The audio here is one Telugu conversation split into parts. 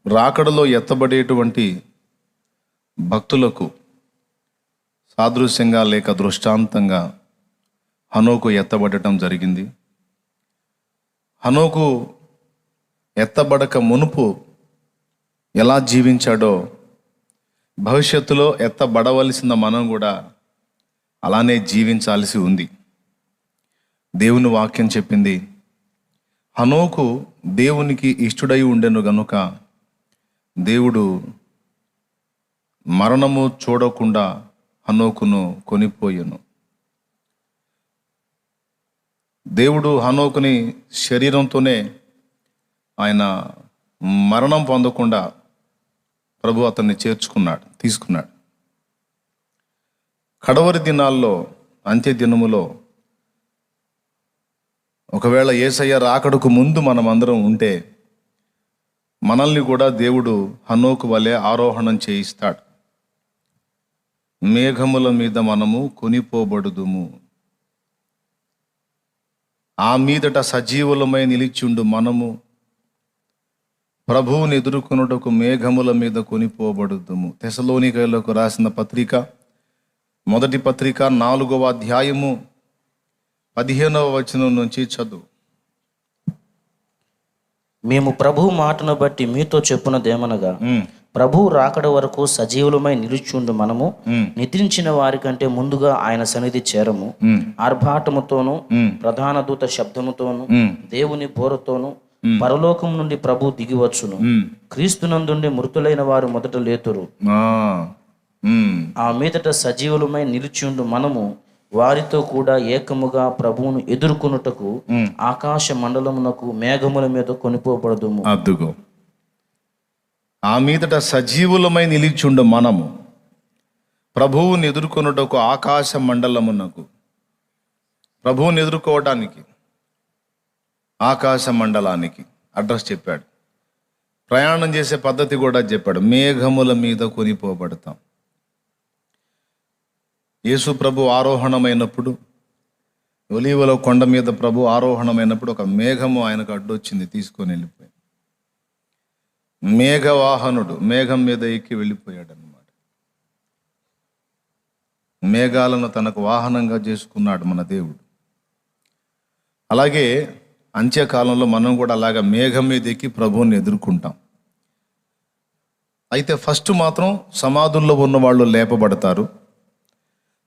రాకడలో ఎత్తబడేటువంటి భక్తులకు సాదృశ్యంగా లేక దృష్టాంతంగా హనోకు ఎత్తబడటం జరిగింది. హనోకు ఎత్తబడక మునుపు ఎలా జీవించాడో భవిష్యత్తులో ఎత్తబడవలసిన మనం కూడా అలానే జీవించాల్సి ఉంది. దేవుని వాక్యం చెప్పింది, హనోకు దేవునికి ఇష్టడై ఉండెను గనుక దేవుడు మరణము చూడకుండా హనోకును కొనిపోయెను. దేవుడు హనోకుని శరీరంతోనే ఆయన మరణం పొందకుండా ప్రభు అతన్ని తీసుకున్నాడు. కడవరి దినాల్లో, అంత్య దినములో ఒకవేళ యేసయ్య రాకడకు ముందు మనమందరం ఉంటే మనల్ని కూడా దేవుడు హనోకు వలె ఆరోహణం చేయిస్తాడు. మేఘముల మీద మనము కొనిపోబడుదుము, ఆ మీదట సజీవులమై నిలిచిండు మనము ప్రభువుని ఎదుర్కొనుటకు మేఘముల మీద కొనిపోబడుదుము. తెసలోనికైలకు రాసిన పత్రిక, మొదటి పత్రిక 4వ అధ్యాయము 15వ వచనం నుంచి చదువు. మేము ప్రభువు మాటను బట్టి మీతో చెప్పునదేమనగా, ప్రభు రాకడ వరకు సజీవులమై నిలుచుండు మనము నిద్రించిన వారి కంటే ముందుగా ఆయన సన్నిధి చేరము. ఆర్భాటముతోను ప్రధాన దూత శబ్దముతోను దేవుని బోరతోను పరలోకం నుండి ప్రభు దిగివచ్చును. క్రీస్తునందుండి మృతులైన వారు మొదట లేతురు. ఆ మీదట సజీవులమై నిలిచిండు మనము వారితో కూడా ఏకముగా ప్రభువును ఎదుర్కొనుటకు ఆకాశ మండలమునకు మేఘముల మీద కొనిపోబడదుము. అద్దుగో, ఆ మీదట సజీవులమై నిలిచిండు మనము ప్రభువుని ఎదుర్కొనుటకు ఆకాశ మండలమునకు. ప్రభువుని ఎదుర్కోవడానికి ఆకాశ మండలానికి అడ్రస్ చెప్పాడు. ప్రయాణం చేసే పద్ధతి కూడా చెప్పాడు. మేఘముల మీద కొనిపోబడతాం. యేసు ప్రభు ఆరోహణమైనప్పుడు, ఒలీవల కొండ మీద ప్రభు ఆరోహణమైనప్పుడు ఒక మేఘము ఆయనకు అడ్డొచ్చింది, తీసుకొని వెళ్ళిపోయింది. మేఘవాహనుడు మేఘం మీద ఎక్కి వెళ్ళిపోయాడు అన్నమాట. మేఘాలను తనకు వాహనంగా చేసుకున్నాడు మన దేవుడు. అలాగే అంత్యకాలంలో మనం కూడా అలాగా మేఘం మీద ఎక్కి ప్రభువుని ఎదుర్కొంటాం. అయితే ఫస్ట్ మాత్రం సమాధుల్లో ఉన్న వాళ్ళు లేపబడతారు.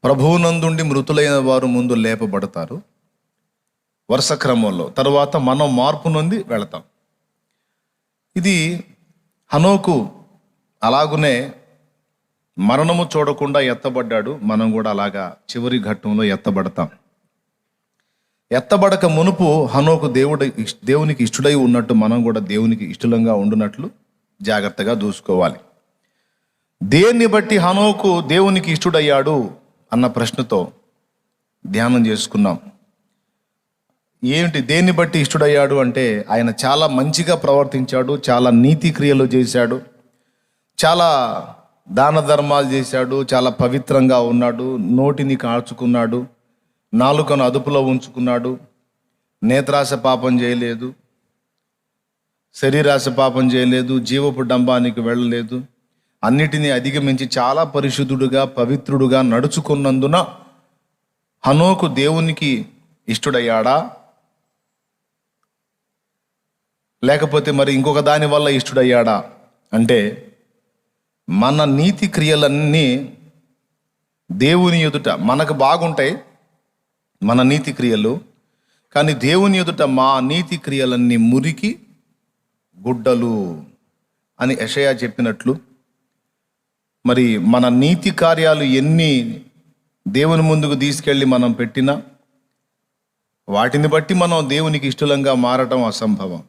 ప్రభువునందుండి మృతులైన వారు ముందు లేపబడతారు వరుస క్రమంలో. తర్వాత మనం మార్పు నొంది వెళతాం. ఇది హనోకు అలాగునే మరణము చూడకుండా ఎత్తబడ్డాడు. మనం కూడా అలాగా చివరి ఘట్టంలో ఎత్తబడతాం. ఎత్తబడక మునుపు హనోకు దేవునికి ఇష్టడై ఉన్నట్టు మనం కూడా దేవునికి ఇష్టంగా ఉండునట్లు జాగ్రత్తగా చూసుకోవాలి. దేన్ని బట్టి హనోకు దేవునికి ఇష్టడయ్యాడు అన్న ప్రశ్నతో ధ్యానం చేసుకున్నాం. ఏమిటి దేన్ని బట్టి ఇష్టడయ్యాడు అంటే, ఆయన చాలా మంచిగా ప్రవర్తించాడు, చాలా నీతి క్రియలు చేశాడు, చాలా దాన ధర్మాలు చేశాడు, చాలా పవిత్రంగా ఉన్నాడు, నోటిని కాచుకున్నాడు, నాలుకను అదుపులో ఉంచుకున్నాడు, నేత్రాశ పాపం చేయలేదు, శరీరాశ పాపం చేయలేదు, జీవపు డంబానికి వెళ్ళలేదు, అన్నిటినీ అధిగమించి చాలా పరిశుద్ధుడుగా పవిత్రుడుగా నడుచుకున్నందున హనోకు దేవునికి ఇష్టడయ్యాడా, లేకపోతే మరి ఇంకొక దాని వల్ల ఇష్టడయ్యాడా అంటే, మన నీతి క్రియలన్నీ దేవుని ఎదుట మనకు బాగుంటాయి మన నీతి క్రియలు, కానీ దేవుని ఎదుట మా నీతి క్రియలన్నీ మురికి గుడ్డలు అని యెషయా చెప్పినట్లు, మరి మన నీతి కార్యాలు ఎన్ని దేవుని ముందుకు తీసుకెళ్ళి మనం పెట్టినా వాటిని బట్టి మనం దేవునికి ఇష్టలంగా మారటం అసంభవం.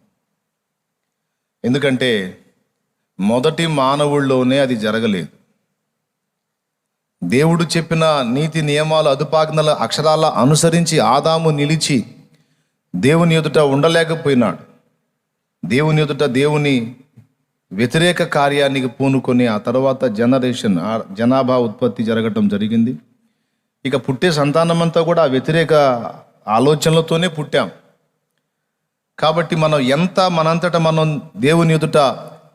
ఎందుకంటే మొదటి మానవుల్లోనే అది జరగలేదు. దేవుడు చెప్పిన నీతి నియమాలు అదుపాజ్ఞల అక్షరాల అనుసరించి ఆదాము నిలిచి దేవుని ఎదుట ఉండలేకపోయినాడు. దేవుని ఎదుట దేవుని వ్యతిరేక కార్యానికి పూనుకొని ఆ తర్వాత జనాభా ఉత్పత్తి జరగటం జరిగింది. ఇక పుట్టే సంతానమంతా కూడా ఆ వ్యతిరేక ఆలోచనలతోనే పుట్టాం. కాబట్టి మనం మనంతటా మనం దేవుని ఎదుట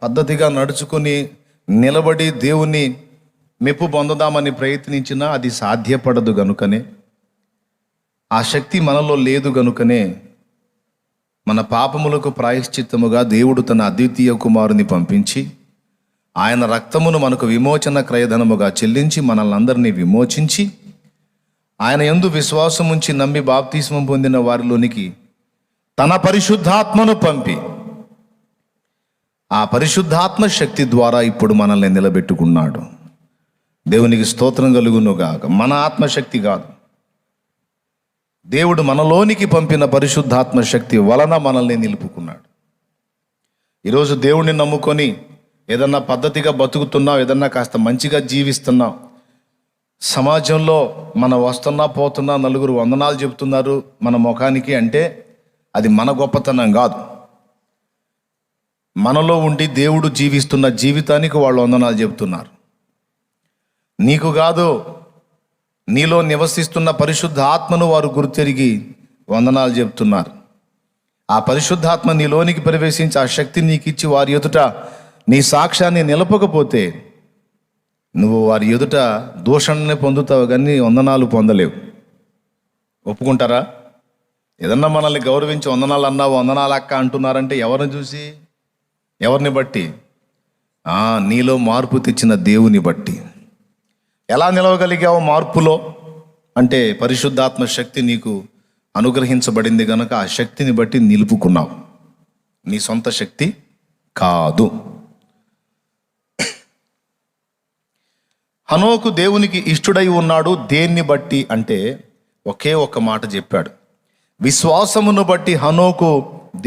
పద్ధతిగా నడుచుకుని నిలబడి దేవుని మెప్పు పొందదామని ప్రయత్నించినా అది సాధ్యపడదు గనుకనే, ఆ శక్తి మనలో లేదు గనుకనే మన పాపములకు ప్రాయశ్చిత్తముగా దేవుడు తన అద్వితీయ కుమారుని పంపించి ఆయన రక్తమును మనకు విమోచన క్రయధనముగా చెల్లించి మనల్ని అందరినీ విమోచించి ఆయన యందు విశ్వాసముంచి నమ్మి బాప్తిస్మం పొందిన వారిలోనికి తన పరిశుద్ధాత్మను పంపి ఆ పరిశుద్ధాత్మ శక్తి ద్వారా ఇప్పుడు మనల్ని నిలబెట్టుకున్నాడు. దేవునికి స్తోత్రం కలుగునుగాక. మన ఆత్మశక్తి కాదు, దేవుడు మనలోనికి పంపిన పరిశుద్ధాత్మ శక్తి వలన మనల్ని నిలుపుకున్నాడు. ఈరోజు దేవుడిని నమ్ముకొని ఏదన్నా పద్ధతిగా బతుకుతున్నాం, ఏదన్నా కాస్త మంచిగా జీవిస్తున్నాం, సమాజంలో మనం వస్తున్నా పోతున్నా నలుగురు వందనాలు చెబుతున్నారు మన ముఖానికి అంటే అది మన గొప్పతనం కాదు. మనలో ఉండి దేవుడు జీవిస్తున్న జీవితానికి వాళ్ళు వందనాలు చెబుతున్నారు. నీకు కాదు, నీలో నివసిస్తున్న పరిశుద్ధ ఆత్మను వారు గుర్తెరిగి వందనాలు చెబుతున్నారు. ఆ పరిశుద్ధాత్మ నీలోనికి ప్రవేశించి ఆ శక్తిని నీకు ఇచ్చి వారి ఎదుట నీ సాక్ష్యాన్ని నిలపకపోతే నువ్వు వారి ఎదుట దూషణనే పొందుతావు కానీ వందనాలు పొందలేవు. ఒప్పుకుంటారా? ఏదన్నా మనల్ని గౌరవించి వందనాలు అన్నావు, వందనాలు అక్క అంటున్నారంటే ఎవరిని చూసి, ఎవరిని బట్టి? నీలో మార్పు తెచ్చిన దేవుని బట్టి. ఎలా నిలవగలిగావు మార్పులో అంటే పరిశుద్ధాత్మ శక్తి నీకు అనుగ్రహించబడింది కనుక ఆ శక్తిని బట్టి నిలుపుకున్నావు. నీ సొంత శక్తి కాదు. హనోకు దేవునికి ఇష్టుడై ఉన్నాడు. దేన్ని బట్టి అంటే ఒకే ఒక్క మాట చెప్పాడు, విశ్వాసమును బట్టి హనోకు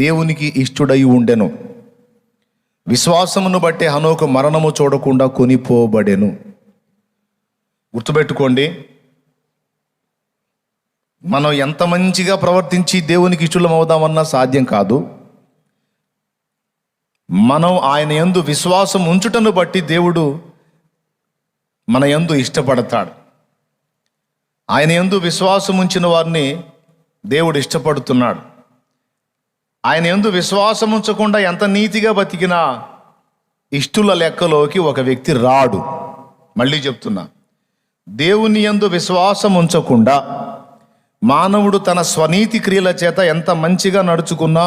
దేవునికి ఇష్టుడై ఉండెను. విశ్వాసమును బట్టి హనోకు మరణము చూడకుండా కొనిపోబడెను. గుర్తుపెట్టుకోండి, మనం ఎంత మంచిగా ప్రవర్తించి దేవునికి ఇష్టలం అవుదామన్నా సాధ్యం కాదు. మనం ఆయన యందు విశ్వాసం ఉంచుటను బట్టి దేవుడు మన యందు ఇష్టపడతాడు. ఆయన యందు విశ్వాసం ఉంచిన వారిని దేవుడు ఇష్టపడుతున్నాడు. ఆయన యందు విశ్వాసం ఉంచకుండా ఎంత నీతిగా బతికినా ఇష్టుల లెక్కలోకి ఒక వ్యక్తి రాడు. మళ్ళీ చెప్తున్నా, దేవుని యందు విశ్వాసం ఉంచకుండా మానవుడు తన స్వనీతి క్రియల చేత ఎంత మంచిగా నడుచుకున్నా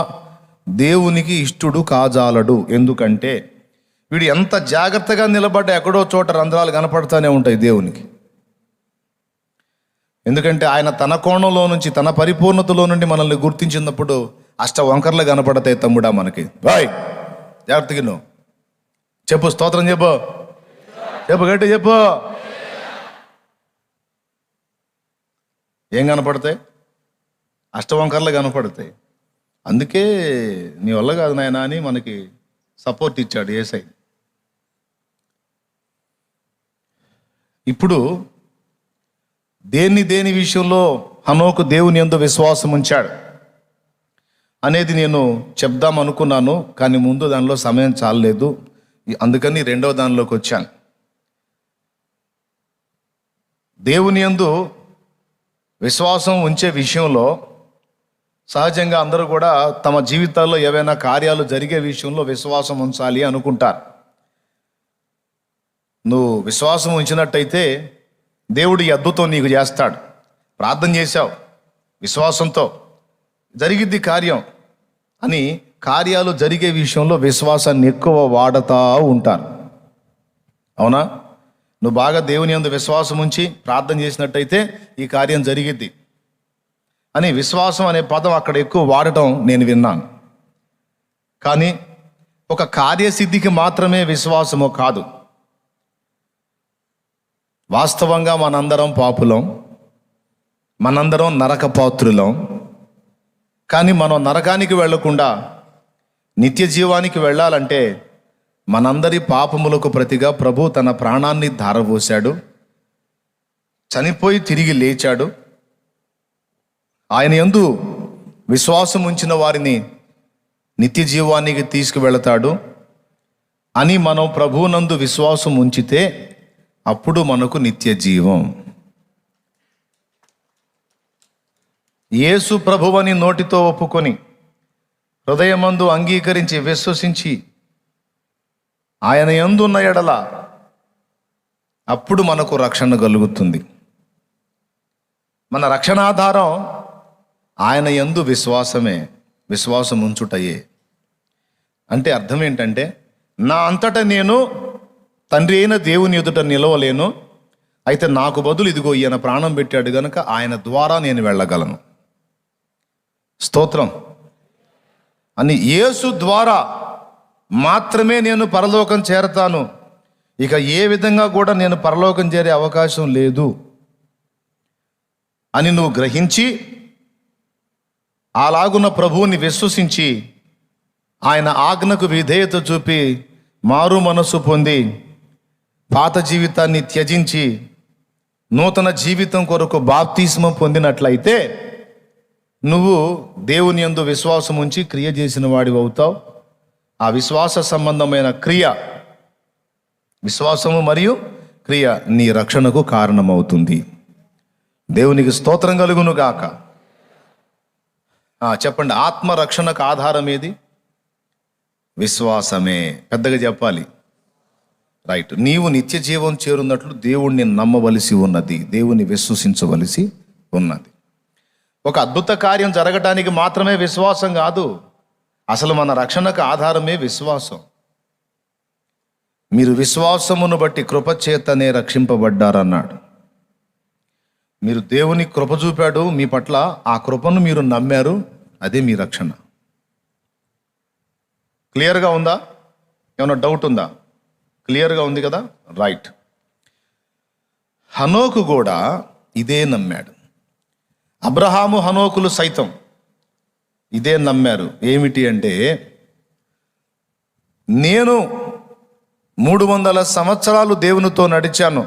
దేవునికి ఇష్టుడు కాజాలడు. ఎందుకంటే వీడు ఎంత జాగ్రత్తగా నిలబడ్డా ఎక్కడో చోట రంధ్రాలు కనపడుతూనే ఉంటాయి దేవునికి. ఎందుకంటే ఆయన తన కోణంలో నుంచి, తన పరిపూర్ణతలో నుండి మనల్ని గుర్తించినప్పుడు అష్ట వంకర్లు కనపడతాయి. తమ్ముడా మనకి బాయ్ జాగ్రత్తగా నువ్వు చెప్పు, స్తోత్రం చెప్పు, చెప్పు, గట్టి చెప్పు. ఏం కనపడతాయి? అష్టవంకర్లు కనపడతాయి. అందుకే నీ వల్ల కాదు నాయనా అని మనకి సపోర్ట్ ఇచ్చాడు యేసయ్య. ఇప్పుడు దేని విషయంలో హనోకు దేవుని యందు విశ్వాసం ఉంచాడు అనేది నేను చెప్దాం అనుకున్నాను, కానీ ముందు దానిలో సమయం చాలలేదు, అందుకని రెండవ దానిలోకి వచ్చాను. దేవుని యందు విశ్వాసం ఉంచే విషయంలో సహజంగా అందరూ కూడా తమ జీవితాల్లో ఏవైనా కార్యాలు జరిగే విషయంలో విశ్వాసం ఉంచాలి అనుకుంటారు. నువ్వు విశ్వాసం ఉంచినట్టయితే దేవుడు ఈ అద్భుతం నీకు చేస్తాడు. ప్రార్థన చేశావు, విశ్వాసంతో జరిగిద్ది కార్యం అని కార్యాలు జరిగే విషయంలో విశ్వాసాన్ని ఎక్కువ వాడతా ఉంటారు. అవునా? నువ్వు బాగా దేవుని యందు విశ్వాసం ఉంచి ప్రార్థన చేసినట్టయితే ఈ కార్యం జరిగిద్ది అని విశ్వాసం అనే పదం అక్కడ ఎక్కువ వాడటం నేను విన్నాను. కానీ ఒక కార్యసిద్ధికి మాత్రమే విశ్వాసము కాదు. వాస్తవంగా మనందరం పాపులం, మనందరం నరక పాత్రులం. కానీ మనం నరకానికి వెళ్లకుండా నిత్య జీవానికి వెళ్ళాలంటే మనందరి పాపములకు ప్రతిగా ప్రభు తన ప్రాణాన్ని ధారపోశాడు, చనిపోయి తిరిగి లేచాడు. ఆయన యందు విశ్వాసం ఉంచిన వారిని నిత్య జీవానికి తీసుకువెళతాడు అని మనం ప్రభువునందు విశ్వాసం ఉంచితే అప్పుడు మనకు నిత్య జీవం. యేసు ప్రభువని నోటితో ఒప్పుకొని హృదయమందు అంగీకరించి విశ్వసించి ఆయన యందున్న ఎడల అప్పుడు మనకు రక్షణ కలుగుతుంది. మన రక్షణాధారం ఆయన యందు విశ్వాసమే, విశ్వాసం ఉంచుటయే. అంటే అర్థం ఏంటంటే, నా అంతటా నేను తండ్రి అయిన దేవుని ఎదుట నిలవలేను, అయితే నాకు బదులు ఇదిగో ఈయన ప్రాణం పెట్టాడు గనుక ఆయన ద్వారా నేను వెళ్ళగలను. స్తోత్రం. అని యేసు ద్వారా మాత్రమే నేను పరలోకం చేరతాను, ఇక ఏ విధంగా కూడా నేను పరలోకం చేరే అవకాశం లేదు అని నువ్వు గ్రహించి అలాగున్న ప్రభువుని విశ్వసించి ఆయన ఆజ్ఞకు విధేయత చూపి మారు మనస్సు పొంది పాత జీవితాన్ని త్యజించి నూతన జీవితం కొరకు బాప్తిస్మం పొందినట్లయితే నువ్వు దేవుని యందు విశ్వాసం ఉంచి క్రియ చేసిన వాడివి అవుతావు. ఆ విశ్వాస సంబంధమైన క్రియ, విశ్వాసము మరియు క్రియ నీ రక్షణకు కారణమవుతుంది. దేవునికి స్తోత్రం కలుగును గాక. చెప్పండి, ఆత్మరక్షణకు ఆధారం ఏది? విశ్వాసమే. పెద్దగా చెప్పాలి. రైట్. నీవు నిత్య జీవం చేరున్నట్లు దేవుణ్ణి నమ్మవలసి ఉన్నది, దేవుని విశ్వసించవలసి ఉన్నది. ఒక అద్భుత కార్యం జరగటానికి మాత్రమే విశ్వాసం కాదు, అసలు మన రక్షణకు ఆధారమే విశ్వాసం. మీరు విశ్వాసమును బట్టి కృపచేతనే రక్షింపబడ్డారన్నాడు. మీరు దేవుని కృప చూపాడు మీ పట్ల, ఆ కృపను మీరు నమ్మారు, అదే మీ రక్షణ. క్లియర్గా ఉందా? ఏమన్నా డౌట్ ఉందా? క్లియర్గా ఉంది కదా? రైట్. హనోకు కూడా ఇదే నమ్మాడు. అబ్రహాము, హనోకులు సైతం ఇదే నమ్మారు. ఏమిటి అంటే, నేను 300 సంవత్సరాలు దేవునితో నడిచాను,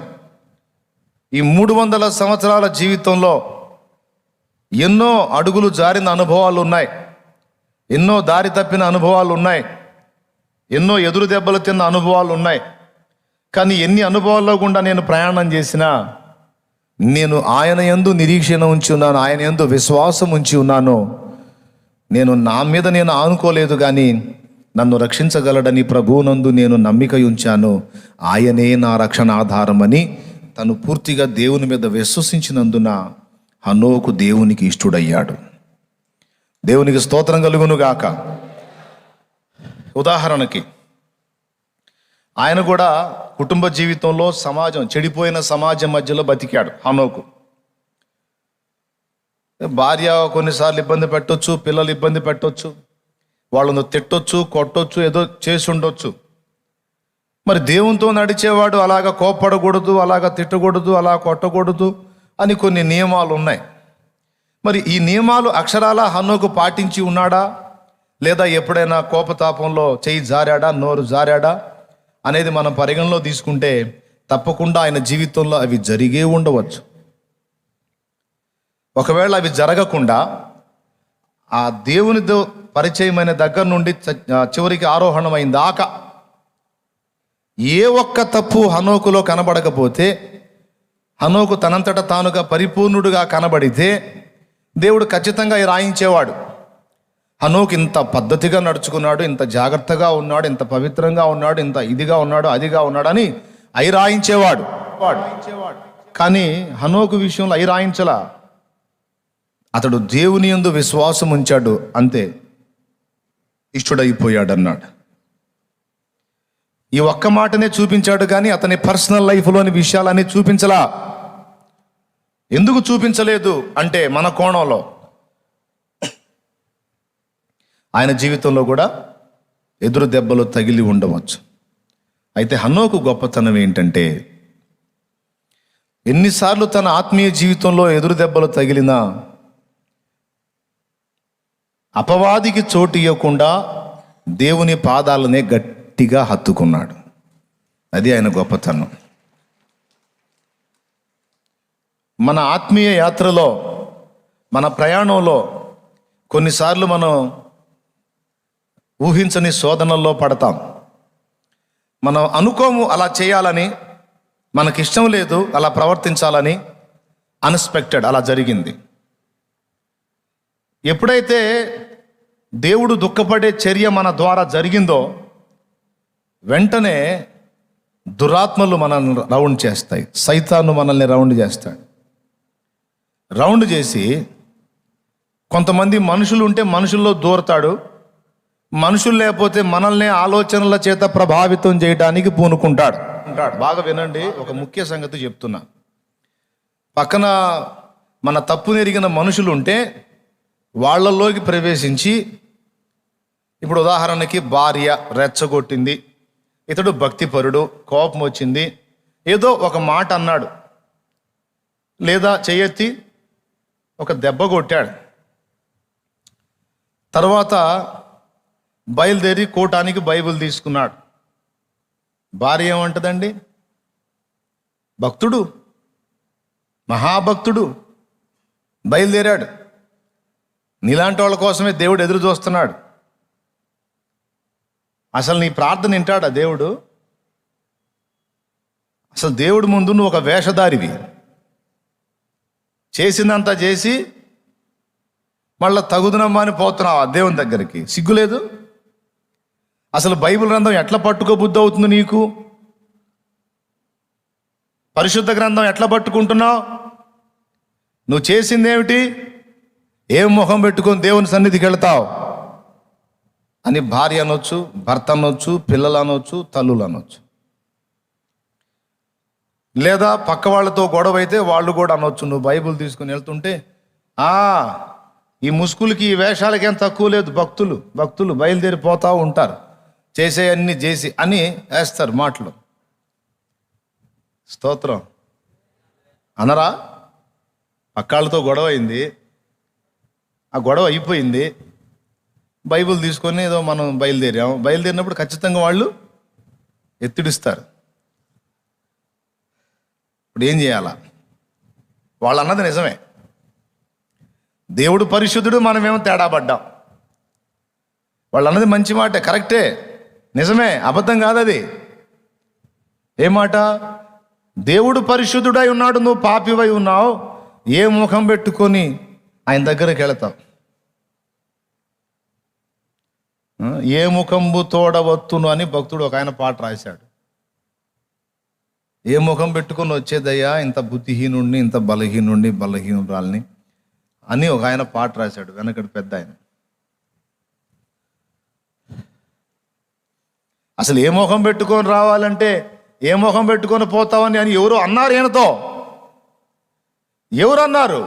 ఈ 300 సంవత్సరాల జీవితంలో ఎన్నో అడుగులు జారిన అనుభవాలు ఉన్నాయి, ఎన్నో దారి తప్పిన అనుభవాలు ఉన్నాయి, ఎన్నో ఎదురు దెబ్బలు తిన్న అనుభవాలు ఉన్నాయి. కానీ ఎన్ని అనుభవాల్లో గుండా నేను ప్రయాణం చేసినా నేను ఆయన యందు నిరీక్షణ ఉంచి ఉన్నాను, ఆయన యందు విశ్వాసం ఉంచి ఉన్నాను. నేను నా మీద నేను ఆనుకోలేదు, కానీ నన్ను రక్షించగలడని ప్రభువునందు నేను నమ్మిక ఉంచాను. ఆయనే నా రక్షణ ఆధారమని తను పూర్తిగా దేవుని మీద విశ్వసించినందున హనోకు దేవునికి ఇష్టుడయ్యాడు. దేవునికి స్తోత్రం కలుగును గాక. ఉదాహరణకి ఆయన కూడా కుటుంబ జీవితంలో చెడిపోయిన సమాజం మధ్యలో బతికాడు హనోకు. భార్య కొన్నిసార్లు ఇబ్బంది పెట్టొచ్చు, పిల్లలు ఇబ్బంది పెట్టొచ్చు, వాళ్ళను తిట్టొచ్చు, కొట్టొచ్చు, ఏదో చేసి ఉండొచ్చు. మరి దేవునితో నడిచేవాడు అలాగా కోప్పడకూడదు, అలాగా తిట్టకూడదు, అలా కొట్టకూడదు అని కొన్ని నియమాలు ఉన్నాయి. మరి ఈ నియమాలు అక్షరాల హనోకు పాటించి ఉన్నాడా, లేదా ఎప్పుడైనా కోపతాపంలో చెయ్యి జారాడా, నోరు జారాడా అనేది మనం పరిగణలో తీసుకుంటే తప్పకుండా ఆయన జీవితంలో అవి జరిగే ఉండవచ్చు. ఒకవేళ అవి జరగకుండా ఆ దేవునితో పరిచయమైన దగ్గర నుండి చివరికి ఆరోహణమైన దాకా ఏ ఒక్క తప్పు హనోకులో కనబడకపోతే, హనోకు తనంతట తానుగా పరిపూర్ణుడుగా కనబడితే దేవుడు ఖచ్చితంగా రాయించేవాడు. హనోకు ఇంత పద్ధతిగా నడుచుకున్నాడు, ఇంత జాగ్రత్తగా ఉన్నాడు, ఇంత పవిత్రంగా ఉన్నాడు, ఇంత ఇదిగా ఉన్నాడు, అదిగా ఉన్నాడు అని రాయించేవాడు. కానీ హనోకు విషయంలో రాయించలా. అతడు దేవుని యందు విశ్వాసం ఉంచాడు, అంతే, ఇష్టడైపోయాడు అన్నాడు. ఈ ఒక్క మాటనే చూపించాడు, కానీ అతని పర్సనల్ లైఫ్లోని విషయాలన్నీ చూపించలా. ఎందుకు చూపించలేదు అంటే, మన కోణంలో ఆయన జీవితంలో కూడా ఎదురు దెబ్బలు తగిలి ఉండవచ్చు. అయితే హనోకు గొప్పతనం ఏంటంటే, ఎన్నిసార్లు తన ఆత్మీయ జీవితంలో ఎదురు దెబ్బలు తగిలినా అపవాదికి చోటు ఇవ్వకుండా దేవుని పాదాలనే గట్టిగా హత్తుకున్నాడు. అది ఆయన గొప్పతనం. మన ఆత్మీయ యాత్రలో, మన ప్రయాణంలో కొన్నిసార్లు మనం ఊహించని శోధనల్లో పడతాం. మనం అనుకోము అలా చేయాలని, మనకిష్టం లేదు అలా ప్రవర్తించాలని, అన్ఎక్స్పెక్టెడ్ అలా జరిగింది. ఎప్పుడైతే దేవుడు దుఃఖపడే చర్య మన ద్వారా జరిగిందో వెంటనే దురాత్మలు మనల్ని రౌండ్ చేస్తాయి, సైతాను మనల్ని రౌండ్ చేస్తాడు. రౌండ్ చేసి కొంతమంది మనుషులు ఉంటే మనుషుల్లో దూరతాడు, మనుషులు లేకపోతే మనల్ని ఆలోచనల చేత ప్రభావితం చేయడానికి పూనుకుంటాడు. బాగా వినండి, ఒక ముఖ్య సంగతి చెప్తున్నా. పక్కన మన తప్పు నెరిగిన మనుషులు ఉంటే వాళ్ళల్లోకి ప్రవేశించి, ఇప్పుడు ఉదాహరణకి భార్య రెచ్చగొట్టింది, ఇతడు భక్తిపరుడు, కోపం వచ్చింది, ఏదో ఒక మాట అన్నాడు, లేదా చెయ్యెత్తి ఒక దెబ్బ కొట్టాడు. తర్వాత బయలుదేరి కోటానికి బైబిల్ తీసుకున్నాడు. భార్య ఏమంటదండి? భక్తుడు, మహాభక్తుడు బయలుదేరాడు, నీలాంటి వాళ్ళ కోసమే దేవుడు ఎదురు చూస్తున్నాడు. అసలు నీ ప్రార్థన వింటాడా దేవుడు? అసలు దేవుడి ముందు నువ్వు ఒక వేషధారివి, చేసిందంతా చేసి మళ్ళీ తగుదనమ్మా అని పోతున్నావు ఆ దేవుని దగ్గరికి. సిగ్గులేదు? అసలు బైబిల్ గ్రంథం ఎట్లా పట్టుకోబుద్ధి అవుతుంది నీకు? పరిశుద్ధ గ్రంథం ఎట్లా పట్టుకుంటున్నావు? నువ్వు చేసిందేమిటి? ఏం ముఖం పెట్టుకొని దేవుని సన్నిధికి వెళ్తావు అని భార్య అనొచ్చు, భర్త అనొచ్చు, పిల్లలు అనొచ్చు, తల్లులు అనొచ్చు. లేదా పక్క వాళ్ళతో గొడవ అయితే వాళ్ళు కూడా అనొచ్చు. నువ్వు బైబిల్ తీసుకుని వెళ్తుంటే, ఈ ముసుగులకి ఈ వేషాలకి ఏం తక్కువ లేదు, భక్తులు బయలుదేరిపోతూ ఉంటారు, చేసే అన్ని చేసి అని వేస్తారు మాటలు. స్తోత్రం అనరా? పక్కాళ్ళతో గొడవ అయింది, ఆ గొడవ అయిపోయింది, బైబిల్ తీసుకొని ఏదో మనం బయలుదేరినప్పుడు ఖచ్చితంగా వాళ్ళు ఎత్తిడిస్తారు. ఇప్పుడు ఏం చేయాలా? వాళ్ళు అన్నది నిజమే, దేవుడు పరిశుద్ధుడు, మనమేమో తేడా పడ్డాం. వాళ్ళు అన్నది మంచి మాటే, కరెక్టే, నిజమే, అబద్ధం కాదు అది. ఏ మాట? దేవుడు పరిశుద్ధుడై ఉన్నాడు, నువ్వు పాపివై ఉన్నావు, ఏ ముఖం పెట్టుకొని ఆయన దగ్గరికి వెళతావు? ఏ ముఖంబు తోడవత్తును అని భక్తుడు ఒక ఆయన పాట రాశాడు. ఏ ముఖం పెట్టుకొని వచ్చేదయ్యా ఇంత బుద్ధిహీనుడిని, ఇంత బలహీనురాల్ని అని ఒక ఆయన పాట రాశాడు, వెనకటి పెద్ద ఆయన. అసలు ఏ ముఖం పెట్టుకొని రావాలంటే ఏ ముఖం పెట్టుకొని పోతావని అని ఎవరు అన్నారు? ఈయనతో ఎవరు అన్నారు?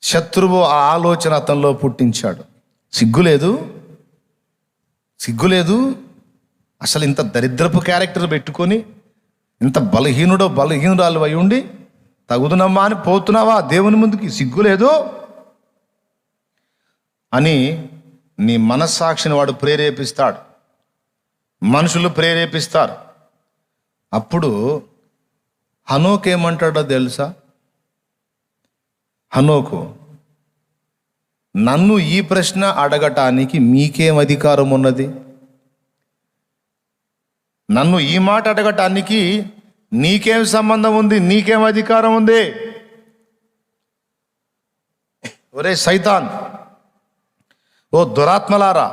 శత్రువు ఆ ఆలోచన అతనిలో పుట్టించాడు. సిగ్గులేదు? అసలు ఇంత దరిద్రపు క్యారెక్టర్ పెట్టుకొని, ఇంత బలహీనురాలు అయి ఉండి తగుదునమ్మా అని పోతున్నావా దేవుని ముందుకి? సిగ్గులేదు అని నీ మనస్సాక్షిని వాడు ప్రేరేపిస్తాడు, మనుషులు ప్రేరేపిస్తారు. అప్పుడు హనోకు ఏమంటాడో తెలుసా? హనోకు, నన్ను ఈ ప్రశ్న అడగటానికి మీకేం అధికారం ఉన్నది? నన్ను ఈ మాట అడగటానికి నీకేం సంబంధం ఉంది? నీకేం అధికారం ఉంది? ఒరే సైతాన్, ఓ దురాత్మలారా,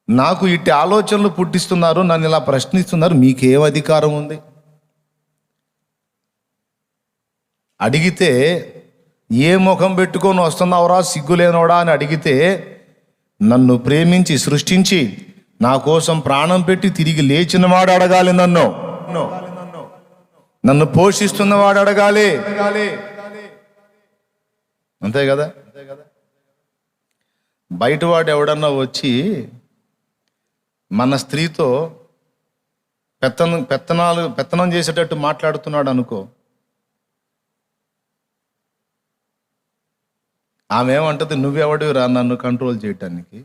నాకు ఇట్టి ఆలోచనలు పుట్టిస్తున్నారు, నన్ను ఇలా ప్రశ్నిస్తున్నారు, మీకేం అధికారం ఉంది? అడిగితే ఏ ముఖం పెట్టుకొని వస్తున్నావురా సిగ్గులేనోడా అని అడిగితే, నన్ను ప్రేమించి సృష్టించి నా కోసం ప్రాణం పెట్టి తిరిగి లేచినవాడు అడగాలి, నన్ను పోషిస్తున్నవాడు అడగాలి. అంతే కదా? బయటవాడు ఎవడన్నా వచ్చి మన స్త్రీతో పెత్తనం చేసేటట్టు మాట్లాడుతున్నాడు అనుకో, ఆమె ఏమంటది? నువ్వెవడు రా నన్ను కంట్రోల్ చేయటానికి?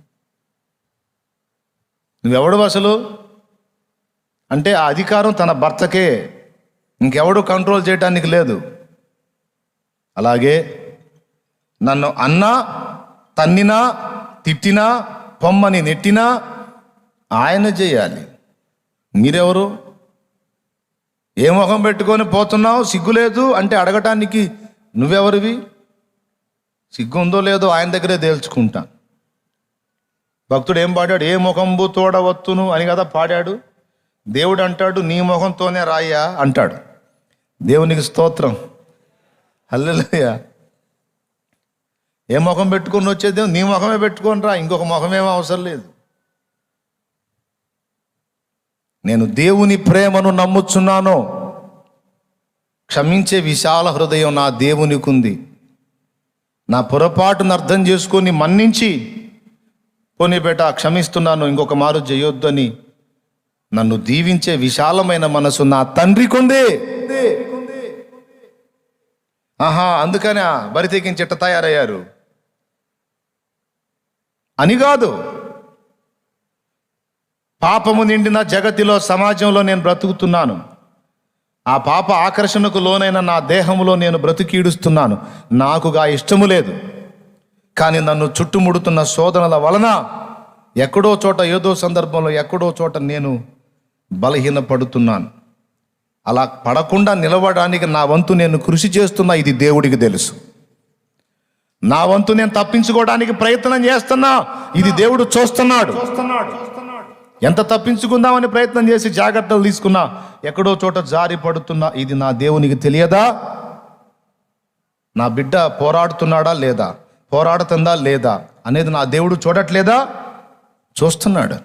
నువ్వెవడు అసలు అంటే ఆ అధికారం తన భర్తకే, ఇంకెవడు కంట్రోల్ చేయటానికి లేదు. అలాగే నన్ను అన్నా, తన్నినా, తిట్టినా, పొమ్మని నెట్టినా ఆయన చేయాలి. మీరెవరు? ఏ ముఖం పెట్టుకొని పోతున్నావు? సిగ్గులేదు అంటే అడగటానికి నువ్వెవరివి? సిగ్గు ఉందో లేదో ఆయన దగ్గరే తేల్చుకుంటా. భక్తుడు ఏం పాడాడు? ఏ ముఖంబు తోడవత్తును అని కదా పాడాడు. దేవుడు అంటాడు నీ ముఖంతోనే రాయ్యా అంటాడు. దేవునికి స్తోత్రం, హల్లెలూయా. ఏ ముఖం పెట్టుకొని వచ్చేది? నీ ముఖమే పెట్టుకొని రా, ఇంకొక ముఖమేమో అవసరం లేదు. నేను దేవుని ప్రేమను నమ్ముచున్నాను. క్షమించే విశాల హృదయం నా దేవునికి ఉంది. నా పొరపాటును అర్థం చేసుకొని మన్నించి పోనీ బేట క్షమిస్తున్నాను, ఇంకొక మారు చేయొద్దని నన్ను దీవించే విశాలమైన మనసు నా తండ్రికి ఉంది. అందుకనే బరి తెగించి ఎట్ట తయారయ్యారు అని కాదు. పాపము నిండిన జగతిలో, సమాజంలో నేను బ్రతుకుతున్నాను. ఆ పాప ఆకర్షణకు లోనైన నా దేహంలో నేను బ్రతికీడుస్తున్నాను. నాకుగా ఇష్టము లేదు. కానీ నన్ను చుట్టుముడుతున్న శోధనల వలన ఎక్కడో చోట, ఏదో సందర్భంలో ఎక్కడో చోట నేను బలహీనపడుతున్నాను. అలా పడకుండా నిలవడానికి నా వంతు నేను కృషి చేస్తున్నా. ఇది దేవుడికి తెలుసు. నా వంతు నేను తప్పించుకోవడానికి ప్రయత్నం చేస్తున్నా. ఇది దేవుడు చూస్తున్నాడు. ఎంత తప్పించుకుందామని ప్రయత్నం చేసి జాగ్రత్తలు తీసుకున్నా, ఎక్కడో చోట జారి పడుతున్నా. ఇది నా దేవునికి తెలియదా? నా బిడ్డ పోరాడుతున్నాడా లేదా, పోరాడుతుందా లేదా అనేది నా దేవుడు చూడట్లేదా? చూస్తున్నాడు.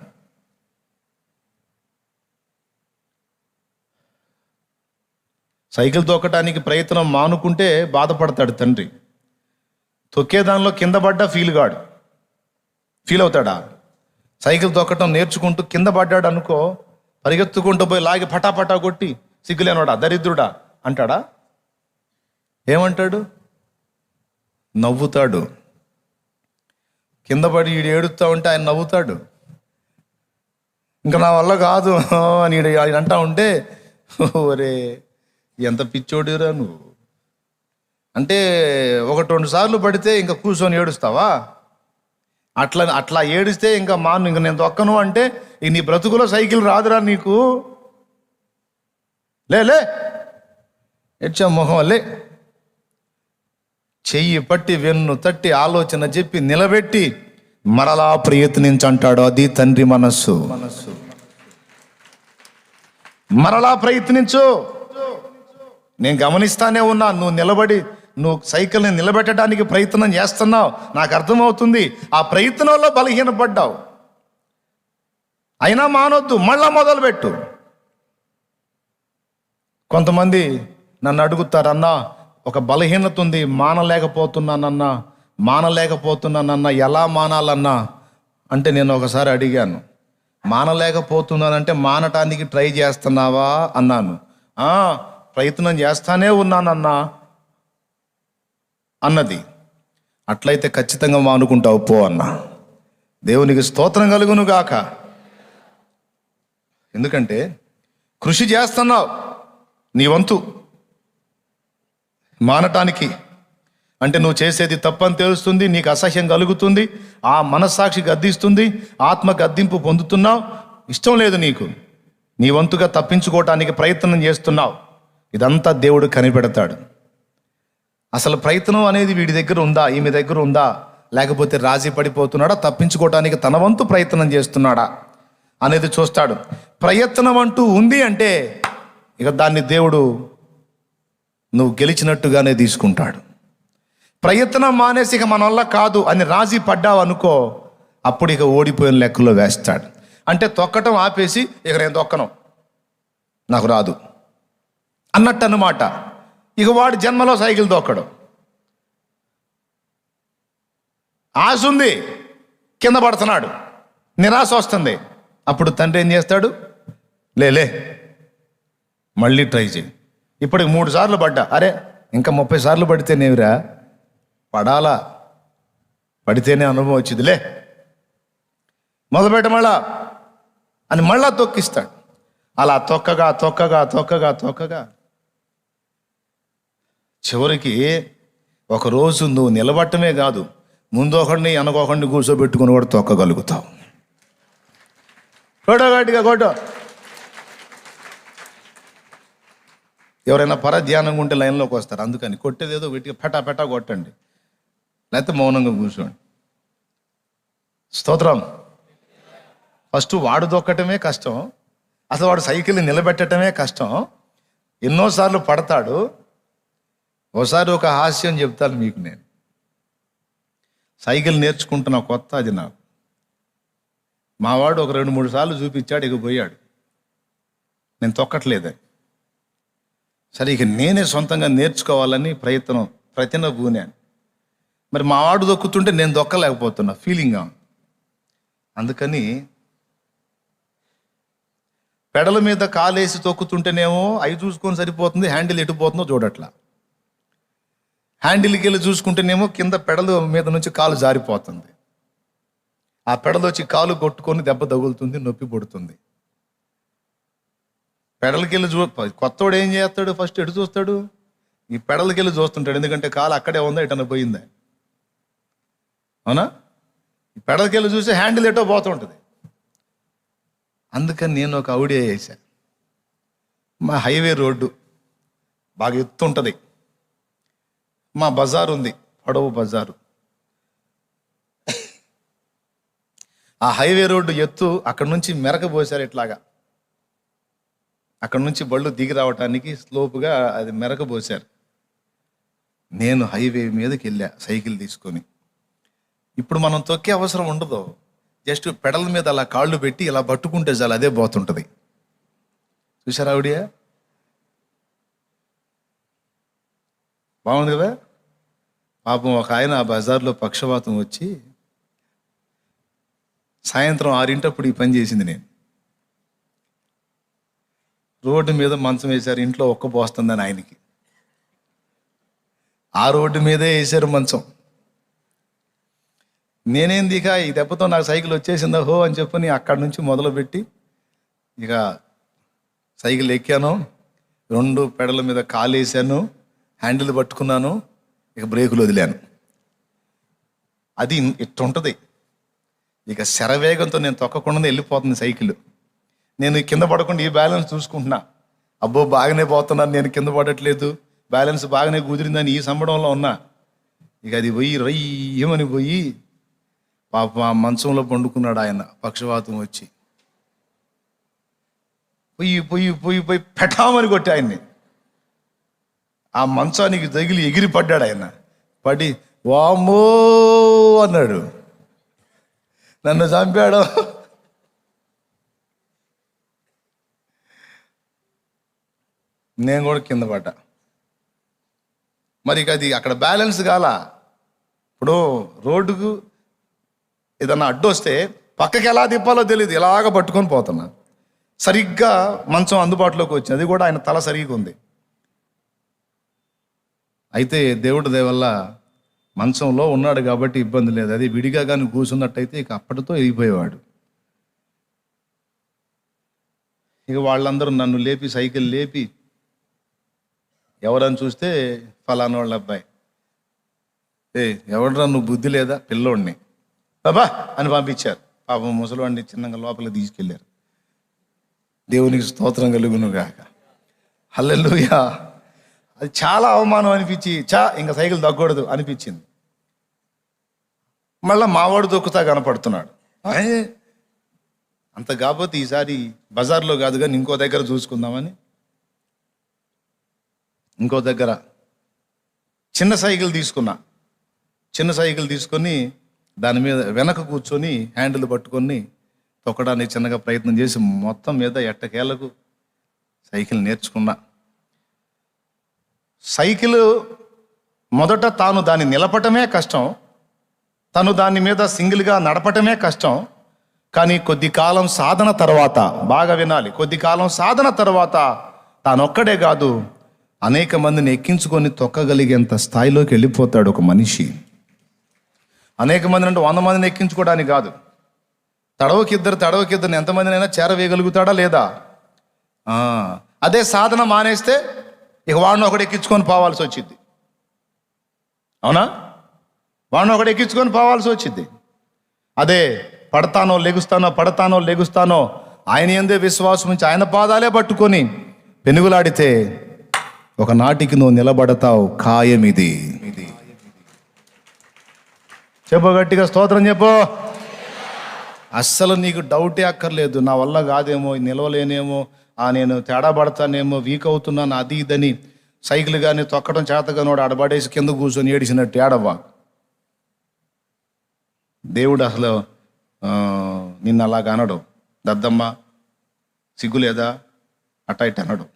సైకిల్ తొక్కటానికి ప్రయత్నం మానుకుంటే బాధపడతాడు తండ్రి. తొక్కేదానిలో కింద పడ్డా ఫీల్ అవుతాడా? సైకిల్ తొక్కటం నేర్చుకుంటూ కింద పడ్డాడు అనుకో, పరిగెత్తుకుంటూ పోయి లాగి పటాపటా కొట్టి సిగ్గులేనోడా, దరిద్రుడా అంటాడా? ఏమంటాడు? నవ్వుతాడు. కింద పడి ఈడు ఏడుస్తా ఉంటే ఆయన నవ్వుతాడు. ఇంకా నా వల్ల కాదు అని ఆయన అంటా ఉంటే, ఒరే ఎంత పిచ్చోడిరా నువ్వు అంటే, 1-2 సార్లు పడితే ఇంకా కూర్చొని ఏడుస్తావా? అట్లా ఏడిస్తే ఇంకా ఇంక నేను తొక్కను అంటే, నీ బ్రతుకులో సైకిల్ రాదురా నీకు. లే ఎచ్చా మొహం లే. చెయ్యి పట్టి వెన్ను తట్టి ఆలోచన చెప్పి నిలబెట్టి మరలా ప్రయత్నించంటాడు. అది తండ్రి మనస్సు. మరలా ప్రయత్నించు. నేను గమనిస్తానే ఉన్నా. నువ్వు సైకిల్ని నిలబెట్టడానికి ప్రయత్నం చేస్తున్నావు, నాకు అర్థమవుతుంది. ఆ ప్రయత్నంలో బలహీనపడ్డావు. అయినా మానొద్దు, మళ్ళా మొదలుపెట్టు. కొంతమంది నన్ను అడుగుతారు, అన్నా ఒక బలహీనత ఉంది, మానలేకపోతున్నానన్నా ఎలా మానాలన్నా అంటే, నేను ఒకసారి అడిగాను, మానలేకపోతున్నానంటే మానటానికి ట్రై చేస్తున్నావా అన్నాను. ప్రయత్నం చేస్తానే ఉన్నానన్నా అన్నది. అట్లయితే ఖచ్చితంగా మానుకుంటావు పో అన్నా. దేవునికి స్తోత్రం కలుగును గాక. ఎందుకంటే కృషి చేస్తున్నావు నీ వంతు. మానటానికి అంటే నువ్వు చేసేది తప్పని తెలుస్తుంది, నీకు అసహ్యం కలుగుతుంది, ఆ మనస్సాక్షి గద్దిస్తుంది, ఆత్మ గద్దింపు పొందుతున్నావు, ఇష్టం లేదు నీకు. నీ వంతుగా తప్పించుకోవటానికి ప్రయత్నం చేస్తున్నావు. ఇదంతా దేవుడు కనిపెడతాడు. అసలు ప్రయత్నం అనేది వీడి దగ్గర ఉందా, ఈమె దగ్గర ఉందా, లేకపోతే రాజీ పడిపోతున్నాడా, తప్పించుకోవటానికి తన వంతు ప్రయత్నం చేస్తున్నాడా అనేది చూస్తాడు. ప్రయత్నం అంటూ ఉంది అంటే ఇక దాన్ని దేవుడు నువ్వు గెలిచినట్టుగానే తీసుకుంటాడు. ప్రయత్నం మానేసి ఇక మన వల్ల కాదు అని రాజీ పడ్డావు అనుకో, అప్పుడు ఇక ఓడిపోయిన లెక్కలో వేస్తాడు. అంటే తొక్కటం ఆపేసి ఇక నేను తొక్కను, నాకు రాదు అన్నట్టు అన్నమాట. ఇక వాడు జన్మలో సైకిల్ తొక్కడు. ఆశ ఉంది, కింద పడుతున్నాడు, నిరాశ వస్తుంది. అప్పుడు తండ్రి ఏం చేస్తాడు? లే మళ్ళీ ట్రై చేయి. ఇప్పటికి 3 సార్లు పడ్డా, అరే ఇంకా 30 సార్లు పడితేనేవిరా, పడితేనే అనుభవం వచ్చింది, లే మొదలుపెట్ట మళ్ళా అని మళ్ళా తొక్కిస్తాడు. అలా తొక్కగా చివరికి ఒకరోజు నువ్వు నిలబట్టమే కాదు, ముందు ఒకడిని వెనకొకడిని కూర్చోబెట్టుకుని కూడా తొక్కగలుగుతావు. గట్టిగా కొట్టు. ఎవరైనా పరధ్యానంగా ఉంటే లైన్లోకి వస్తారు. అందుకని కొట్టేదేదో గట్టిగా పెటా కొట్టండి, లేకపోతే మౌనంగా కూర్చోండి. స్తోత్రం. ఫస్ట్ వాడు దొక్కటమే కష్టం, అసలు వాడు సైకిల్ని నిలబెట్టడమే కష్టం. ఎన్నోసార్లు పడతాడు. ఒకసారి ఒక హాస్యం చెప్తాను మీకు. నేను సైకిల్ నేర్చుకుంటున్న కొత్త, అది నాకు. మా వాడు ఒక 2-3 సార్లు చూపించాడు, ఇక పోయాడు. నేను తొక్కట్లేదని. సరే ఇక నేనే సొంతంగా నేర్చుకోవాలని ప్రతిన పూనాను. మరి మా వాడు దొక్కుతుంటే నేను దొక్కలేకపోతున్నా, ఫీలింగ్గా. అందుకని పెడల మీద కాలేసి తొక్కుతుంటేనేమో అవి చూసుకొని సరిపోతుంది, హ్యాండిల్ ఎటుపోతుందో చూడట్లా. హ్యాండిల్కి వెళ్ళి చూసుకుంటేనేమో కింద పెడల మీద నుంచి కాలు జారిపోతుంది. ఆ పెడలు వచ్చి కాలు కొట్టుకొని దెబ్బ తగులుతుంది, నొప్పి పుడుతుంది. పెడలకి వెళ్ళి కొత్తవాడు ఏం చేస్తాడు, ఫస్ట్ ఎటు చూస్తాడు, ఈ పెడలకి వెళ్ళి చూస్తుంటాడు. ఎందుకంటే కాలు అక్కడే ఉందా, ఎటన్నా పోయిందా. అవునా? ఈ పెడలకి వెళ్ళి చూస్తే హ్యాండిల్ ఎటో పోతుంటుంది. అందుకని నేను ఒక ఐడియా చేశా. మా హైవే రోడ్డు బాగా ఎత్తుంటుంది, మా బజార్ ఉంది, పొడవు బజారు. ఆ హైవే రోడ్డు ఎత్తు, అక్కడ నుంచి మెరక పోసారు ఇట్లాగా. అక్కడ నుంచి బళ్ళు దిగి రావటానికి స్లోపుగా అది మెరక పోసారు. నేను హైవే మీదకి వెళ్ళా సైకిల్ తీసుకొని. ఇప్పుడు మనం తొక్కే అవసరం ఉండదు, జస్ట్ పెడల మీద అలా కాళ్ళు పెట్టి ఇలా పట్టుకుంటే చాలు, అదే పోతుంటుంది. చూసారా ఆవిడ? బాగుంది కదా. పాపం ఒక ఆయన ఆ బజార్లో పక్షవాతం వచ్చి సాయంత్రం 6 ఈ పని చేసింది. నేను రోడ్డు మీద మంచం వేశారు, ఇంట్లో ఒక్క పోస్తుందని ఆయనకి. ఆ రోడ్డు మీదే వేశారు మంచం. నేనేంది ఇక ఈ దెబ్బతో నాకు సైకిల్ వచ్చేసిందా హో అని చెప్పని అక్కడి నుంచి మొదలుపెట్టి ఇక సైకిల్ ఎక్కాను, 2 పెడల మీద కాలు వేసాను, హ్యాండిల్ పట్టుకున్నాను, ఇక బ్రేకులు వదిలాను. అది ఇట్టుంటుంది. ఇక శరవేగంతో నేను తొక్కకుండా వెళ్ళిపోతుంది సైకిల్. నేను కింద పడకుండా ఈ బ్యాలెన్స్ చూసుకుంటున్నా. అబ్బో బాగానే పోతున్నాను, నేను కింద పడట్లేదు, బ్యాలెన్స్ బాగానే కుదిరిందని ఈ సంబడంలో ఉన్నా. ఇక అది పోయి రయ్యమని పోయి పాప ఆ మంచంలో పండుకున్నాడు ఆయన, పక్షవాతం వచ్చి. పొయ్యి పొయ్యి పొయ్యి పోయి పెటామని కొట్టి ఆయన్ని. ఆ మంచానికి తగిలి ఎగిరి పడ్డాడు ఆయన. పడి వామ్మో అన్నాడు, నన్ను చంపాడు. నేను కూడా కింద పడ్డా. మరి అది అక్కడ బ్యాలెన్స్ కాల. ఇప్పుడు రోడ్డుకు ఏదన్నా అడ్డు వస్తే పక్కకి ఎలా తిప్పాలో తెలియదు, ఇలాగ పట్టుకొని పోతున్నా. సరిగ్గా మంచం అందుబాటులోకి వచ్చింది, అది కూడా ఆయన తల సరిగ్గా ఉంది. అయితే దేవుడి దయ వల్ల మంచంలో ఉన్నాడు కాబట్టి ఇబ్బంది లేదు. అది విడిగా కానీ కూర్చున్నట్టయితే ఇక అప్పటితో వెళ్ళిపోయేవాడు. ఇక వాళ్ళందరూ నన్ను లేపి, సైకిల్ లేపి, ఎవరని చూస్తే ఫలానా వాళ్ళ అబ్బాయి. ఎవడరా నువ్వు, బుద్ధి లేదా, పిల్లోడిని బాబా అని పంపించారు. పాపం ముసలివాడిని చిన్నగా లోపలికి తీసుకెళ్ళారు. దేవునికి స్తోత్రం కలుగును గాక. హల్లెలూయా. అది చాలా అవమానం అనిపించి ఇంకా సైకిల్ తగ్గకూడదు అనిపించింది. మళ్ళీ మావాడు దొక్కుతా కనపడుతున్నాడు. అంత కాకపోతే ఈసారి బజార్లో కాదు కానీ ఇంకో దగ్గర చూసుకుందామని ఇంకో దగ్గర చిన్న సైకిల్ తీసుకున్నా. చిన్న సైకిల్ తీసుకొని దాని మీద వెనక కూర్చొని హ్యాండిల్ పట్టుకొని తొక్కడానికి చిన్నగా ప్రయత్నం చేసి మొత్తం మీద ఎట్టకేలకు సైకిల్ నేర్చుకున్నా. సైకిల్ మొదట తాను దాన్ని నిలపటమే కష్టం, తను దాని మీద సింగిల్గా నడపటమే కష్టం. కానీ కొద్ది కాలం సాధన తర్వాత, బాగా వినాలి, కొద్ది కాలం సాధన తర్వాత తానొక్కడే కాదు అనేక మందిని ఎక్కించుకొని తొక్కగలిగేంత స్థాయిలోకి వెళ్ళిపోతాడు ఒక మనిషి. అనేక మందిని అంటే 100 మందిని ఎక్కించుకోవడానికి కాదు, తడవకిద్దరిని ఎంతమందినైనా చేరవేయగలుగుతాడా లేదా? అదే సాధన మానేస్తే ఇక వాడిని ఒకటి ఎక్కించుకొని పోవాల్సి వచ్చింది. అవునా? వాడిని ఒకటి ఎక్కించుకొని పోవాల్సి వచ్చింది. అదే పడతానో లెగుస్తానో ఆయన యందే విశ్వాసం ఉంచి ఆయన పాదాలే పట్టుకొని పెనుగులాడితే ఒకనాటికి నువ్వు నిలబడతావు, ఖాయమిది. చెప్పు గట్టిగా స్తోత్రం చెప్పు. అస్సలు నీకు డౌటే అక్కర్లేదు, నా వల్ల కాదేమో, నిలవలేనేమో, నేను తేడా పడతానేమో, వీక్ అవుతున్నాను, అది ఇదని సైకిల్ కానీ తొక్కడం చేతగానో ఆడబడేసి కింద కూర్చొని ఏడిసినట్టు ఏడవ్వా. దేవుడు అసలు నిన్ను అలాగ అనడు. దద్దమ్మ సిగ్గు లేదా అట్ట ఇట్ట అనడు.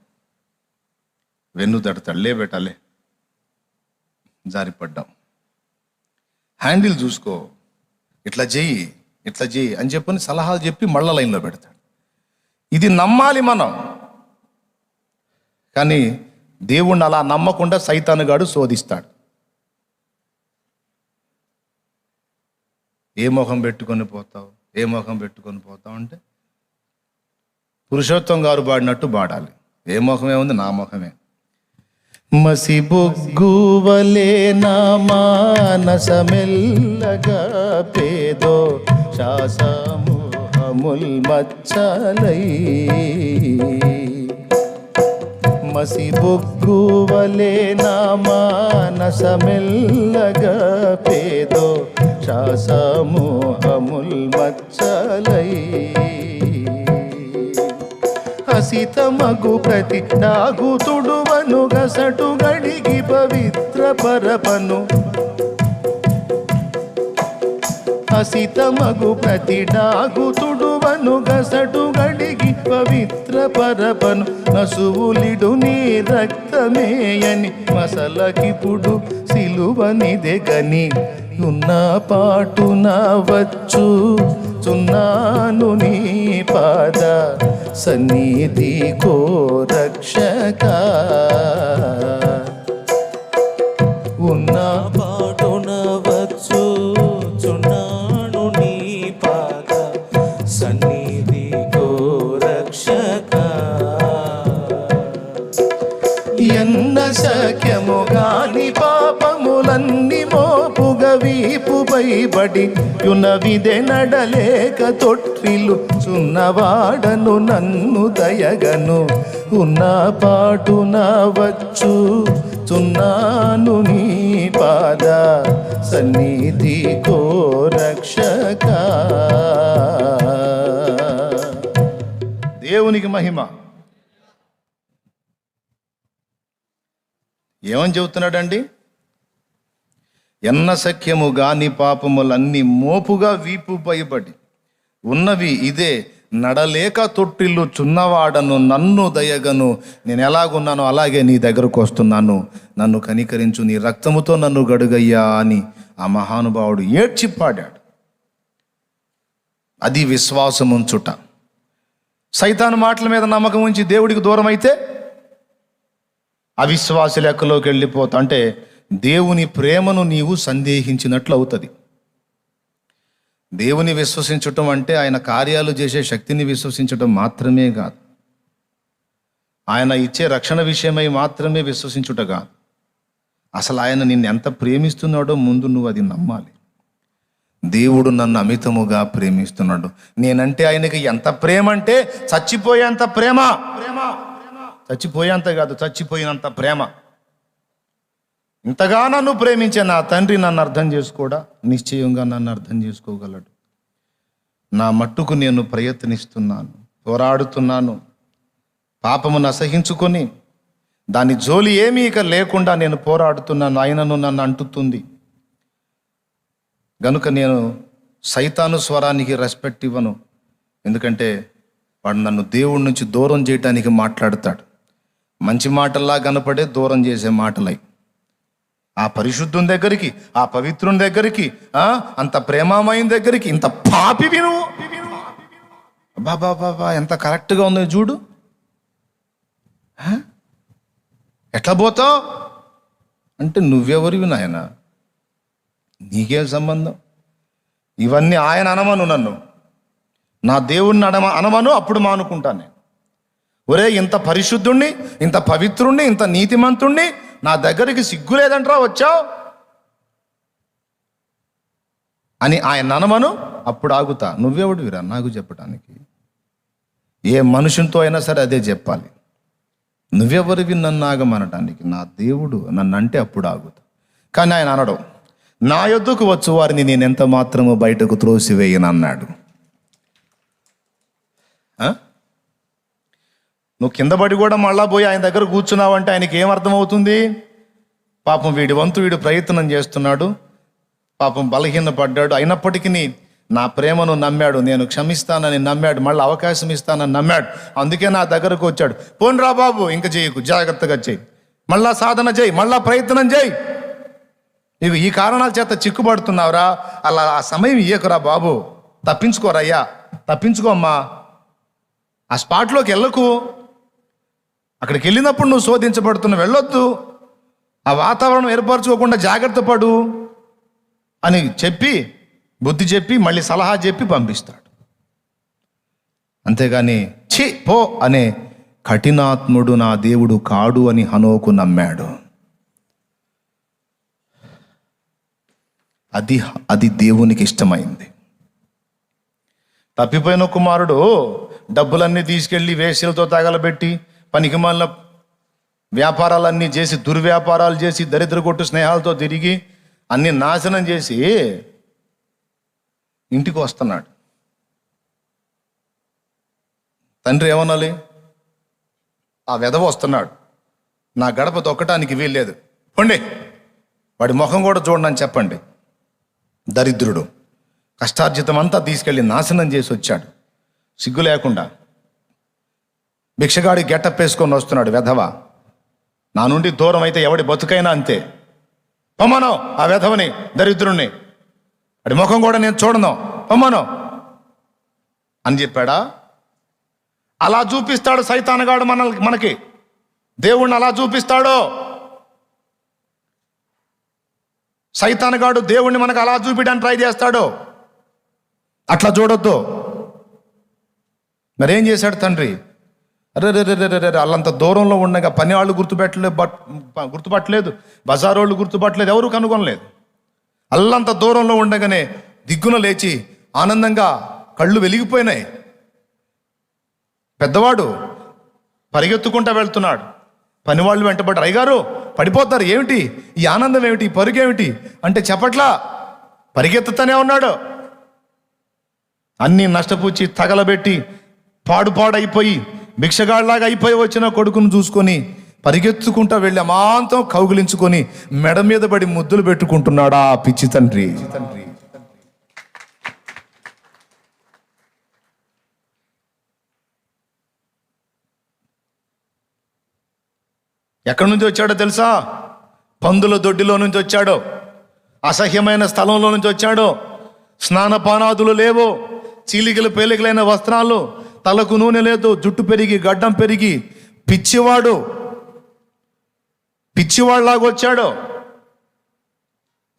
వెన్ను తడతాడులే బెటాలే, జారిపడ్డాం, హ్యాండిల్ చూసుకో, ఇట్లా చెయ్యి ఇట్లా చెయ్యి అని చెప్పని సలహాలు చెప్పి మళ్ళా లైన్లో పెడతాడు. ఇది నమ్మాలి మనం. కానీ దేవుణ్ణి అలా నమ్మకుండా సైతానుగాడు శోధిస్తాడు. ఏ మొహం పెట్టుకొని పోతావు, ఏ మొహం పెట్టుకొని పోతావు అంటే పురుషోత్తం గారు పాడినట్టు పాడాలి. ఏ మొహమే ఉంది, నా మొహమే. మసిబొగ్గువలే నా మానసమెల్లగా పేదో శాసమోహముల్ మచ్చలై. మసిబొగ్గువలే నా మానసమెల్లగా పేదో శాసమోహముల్ మచ్చలై. హసితమగు ప్రతి నాగుతుడువను గసటు గడిగి పవిత్ర పరపను. హసితమగు ప్రతి నాగుతుడువను గసటు గడిగి పవిత్ర పరపను. నసువులిడు నీ రక్తమేయని మసలకిప్పుడు సిలువనిదెగని. ఉన్న పాటున వచ్చు చున్నాను నీ పాద సన్నిధి కో రక్షక. ఉన్న పాటున వచ్చు చున్నాను నీ పాద సన్నిధి కో రక్షక. ఎన్న సఖ్యము గాని పాపములన్నీ మోపుగ వీపుపై బడి యునవిదే నడలేక తొట్టిల్లు చున్నవాడను నన్ను దయగను. ఉన్న పాటున వచ్చు చున్నాను నీ పాద సన్నిధి కో రక్షక. దేవునికి మహిమ. ఏమని చెబుతున్నాడండి? ఎన్న సఖ్యము గాని పాపములన్నీ మోపుగా వీపుపై బడి ఉన్నవి ఇదే నడలేక తొట్టిల్లు చున్నవాడను నన్ను దయగను. నేను ఎలాగున్నానో అలాగే నీ దగ్గరకు వస్తున్నాను, నన్ను కనికరించు, నీ రక్తముతో నన్ను గడుగయ్యా అని ఆ మహానుభావుడు ఏడ్చి పాడాడు. అది విశ్వాసం ఉంచుట. సైతాను మాటల మీద నమ్మకం ఉంచి దేవుడికి దూరం అయితే అవిశ్వాస లెక్కలోకి వెళ్ళిపోతా. అంటే దేవుని ప్రేమను నీవు సందేహించినట్లు అవుతుంది. దేవుని విశ్వసించటం అంటే ఆయన కార్యాలు చేసే శక్తిని విశ్వసించటం మాత్రమే కాదు, ఆయన ఇచ్చే రక్షణ విషయమై మాత్రమే విశ్వసించుట కాదు. అసలు ఆయన నిన్ను ఎంత ప్రేమిస్తున్నాడో ముందు నువ్వు అది నమ్మాలి. దేవుడు నన్ను అమితముగా ప్రేమిస్తున్నాడు. నేనంటే ఆయనకి ఎంత ప్రేమ అంటే చచ్చిపోయేంత ప్రేమ. చచ్చిపోయేంత కాదు, చచ్చిపోయినంత ప్రేమ. ఇంతగా నన్ను ప్రేమించే నా తండ్రి నన్ను అర్థం చేసుకోడా? నిశ్చయంగా నన్ను అర్థం చేసుకోగలడు. నా మట్టుకు నేను ప్రయత్నిస్తున్నాను, పోరాడుతున్నాను. పాపమును అసహించుకొని దాని జోలి ఏమీ ఇక లేకుండా నేను పోరాడుతున్నాను. ఆయనను నన్ను అంటుతుంది గనుక నేను సైతాను స్వరానికి రెస్పెక్ట్ ఇవ్వను. ఎందుకంటే వాడు నన్ను దేవుడి నుంచి దూరం చేయటానికి మాట్లాడతాడు. మంచి మాటల్లా కనపడే దూరం చేసే మాటలై. ఆ పరిశుద్ధుని దగ్గరికి, ఆ పవిత్రుని దగ్గరికి, అంత ప్రేమమైన దగ్గరికి, ఇంత పాపివి నువ్వు. బాబా ఎంత కరెక్ట్గా ఉందో చూడు. ఎట్లా పోతావు అంటే నువ్వెవరివి నాయన, నీకేం సంబంధం? ఇవన్నీ ఆయన అనమను, నన్ను నా దేవుణ్ణి అనమను, అప్పుడు మానుకుంటాను నేను. ఒరే ఇంత పరిశుద్ధుణ్ణి, ఇంత పవిత్రుణ్ణి, ఇంత నీతిమంతుణ్ణి నా దగ్గరికి సిగ్గు లేదంట్రా వచ్చావు అని ఆయన అనమను, అప్పుడు ఆగుతా. నువ్వెవడివిరా నాకు చెప్పడానికి? ఏ మనుషునితో అయినా సరే అదే చెప్పాలి. నువ్వెవరివి నన్ను ఆగమనటానికి? నా దేవుడు నన్ను అంటే అప్పుడు ఆగుతా. కానీ ఆయన అనడం, నా యొద్దకు వచ్చు వారిని నేను ఎంత మాత్రము బయటకు త్రోసివేయను అన్నాడు. ఆ? నువ్వు కింద పడి కూడా మళ్ళా పోయి ఆయన దగ్గర కూర్చున్నావంటే ఆయనకి ఏం అర్థమవుతుంది? పాపం వీడి వంతు వీడు ప్రయత్నం చేస్తున్నాడు, పాపం బలహీన పడ్డాడు, అయినప్పటికీ నా ప్రేమను నమ్మాడు, నేను క్షమిస్తానని నమ్మాడు, మళ్ళీ అవకాశం ఇస్తానని నమ్మాడు, అందుకే నా దగ్గరకు వచ్చాడు. పోన్రా బాబు, ఇంకా చేయకు, జాగ్రత్తగా చేయి, మళ్ళా సాధన చేయి, మళ్ళా ప్రయత్నం చేయి. నీకు ఈ కారణాల చేత చిక్కుపడుతున్నావురా, అలా ఆ సమయం ఇయ్యకురా బాబు, తప్పించుకోరయ్యా, తప్పించుకోమ్మా, ఆ స్పాట్లోకి వెళ్ళకు, అక్కడికి వెళ్ళినప్పుడు నువ్వు శోధించబడుతున్నావు, వెళ్ళొద్దు, ఆ వాతావరణం ఏర్పరచుకోకుండా జాగ్రత్త పడు అని చెప్పి, బుద్ధి చెప్పి, మళ్ళీ సలహా చెప్పి పంపిస్తాడు. అంతేగాని ఛీ పో అనే కఠినాత్ముడు నా దేవుడు కాడు అని హనోకు నమ్మాడు. అది దేవునికి ఇష్టమైంది. తప్పిపోయిన కుమారుడు డబ్బులన్నీ తీసుకెళ్ళి వేశ్యలతో తగలబెట్టి పనికిమాలిన వ్యాపారాలన్నీ చేసి, దుర్వ్యాపారాలు చేసి, దరిద్ర కొట్టు స్నేహాలతో తిరిగి అన్ని నాశనం చేసి ఇంటికి వస్తున్నాడు. తండ్రి ఏమనాలి? ఆ వెధవ వస్తున్నాడు, నా గడప తొక్కటానికి వీల్లేదు, పొండి, వాడి ముఖం కూడా చూడండి చెప్పండి. దరిద్రుడు కష్టార్జితం అంతా తీసుకెళ్ళి నాశనం చేసి వచ్చాడు, సిగ్గు లేకుండా భిక్షగాడి గెటప్ వేసుకొని వస్తున్నాడు వెధవ. నా నుండి దూరం అయితే ఎవడి బతుకైనా అంతే, పొమ్మను ఆ వెధవని, దరిద్రుణ్ణి, వాడి ముఖం కూడా నేను చూడను, పొమ్మను అని చెప్పాడా? అలా చూపిస్తాడు సైతానగాడు మనకి. దేవుణ్ణి అలా చూపిస్తాడు సైతానగాడు, దేవుణ్ణి మనకు అలా చూపించడానికి ట్రై చేస్తాడు. అట్లా చూడొద్దు. మరేం చేశాడు తండ్రి? అరే వాళ్ళంత దూరంలో ఉండగా పని వాళ్ళు గుర్తుపట్టలేదు, బజారోళ్ళు గుర్తుపట్టలేదు, ఎవరు కనుగొనలేదు. అల్లంత దూరంలో ఉండగానే దిగ్గున లేచి ఆనందంగా కళ్ళు వెలిగిపోయినాయి. పెద్దవాడు పరిగెత్తుకుంటా వెళ్తున్నాడు, పనివాళ్ళు వెంటబడ్డారు. అయ్యగారు పడిపోతారు, ఏమిటి ఈ ఆనందం, ఏమిటి పరుగేమిటి అంటే చెప్పట్లా, పరిగెత్తుతూనే ఉన్నాడు. అన్నీ నష్టపుచ్చి తగలబెట్టి పాడుపాడైపోయి భిక్షగాళ్ళలాగా అయిపోయి వచ్చిన కొడుకును చూసుకొని పరిగెత్తుకుంటా వెళ్ళి అమాంతం కౌగిలించుకొని మెడ మీద పడి ముద్దులు పెట్టుకుంటున్నాడా ఆ పిచ్చి తండ్రి. ఎక్కడి నుంచి వచ్చాడో తెలుసా? పందుల దొడ్డిలో నుంచి వచ్చాడు, అసహ్యమైన స్థలంలో నుంచి వచ్చాడు. స్నానపానాదులు లేవు, చీలికలు పేలికలైన వస్త్రాలు, తలకు నూనె లేదు, జుట్టు పెరిగి గడ్డం పెరిగి పిచ్చివాళ్ళలాగా వచ్చాడు.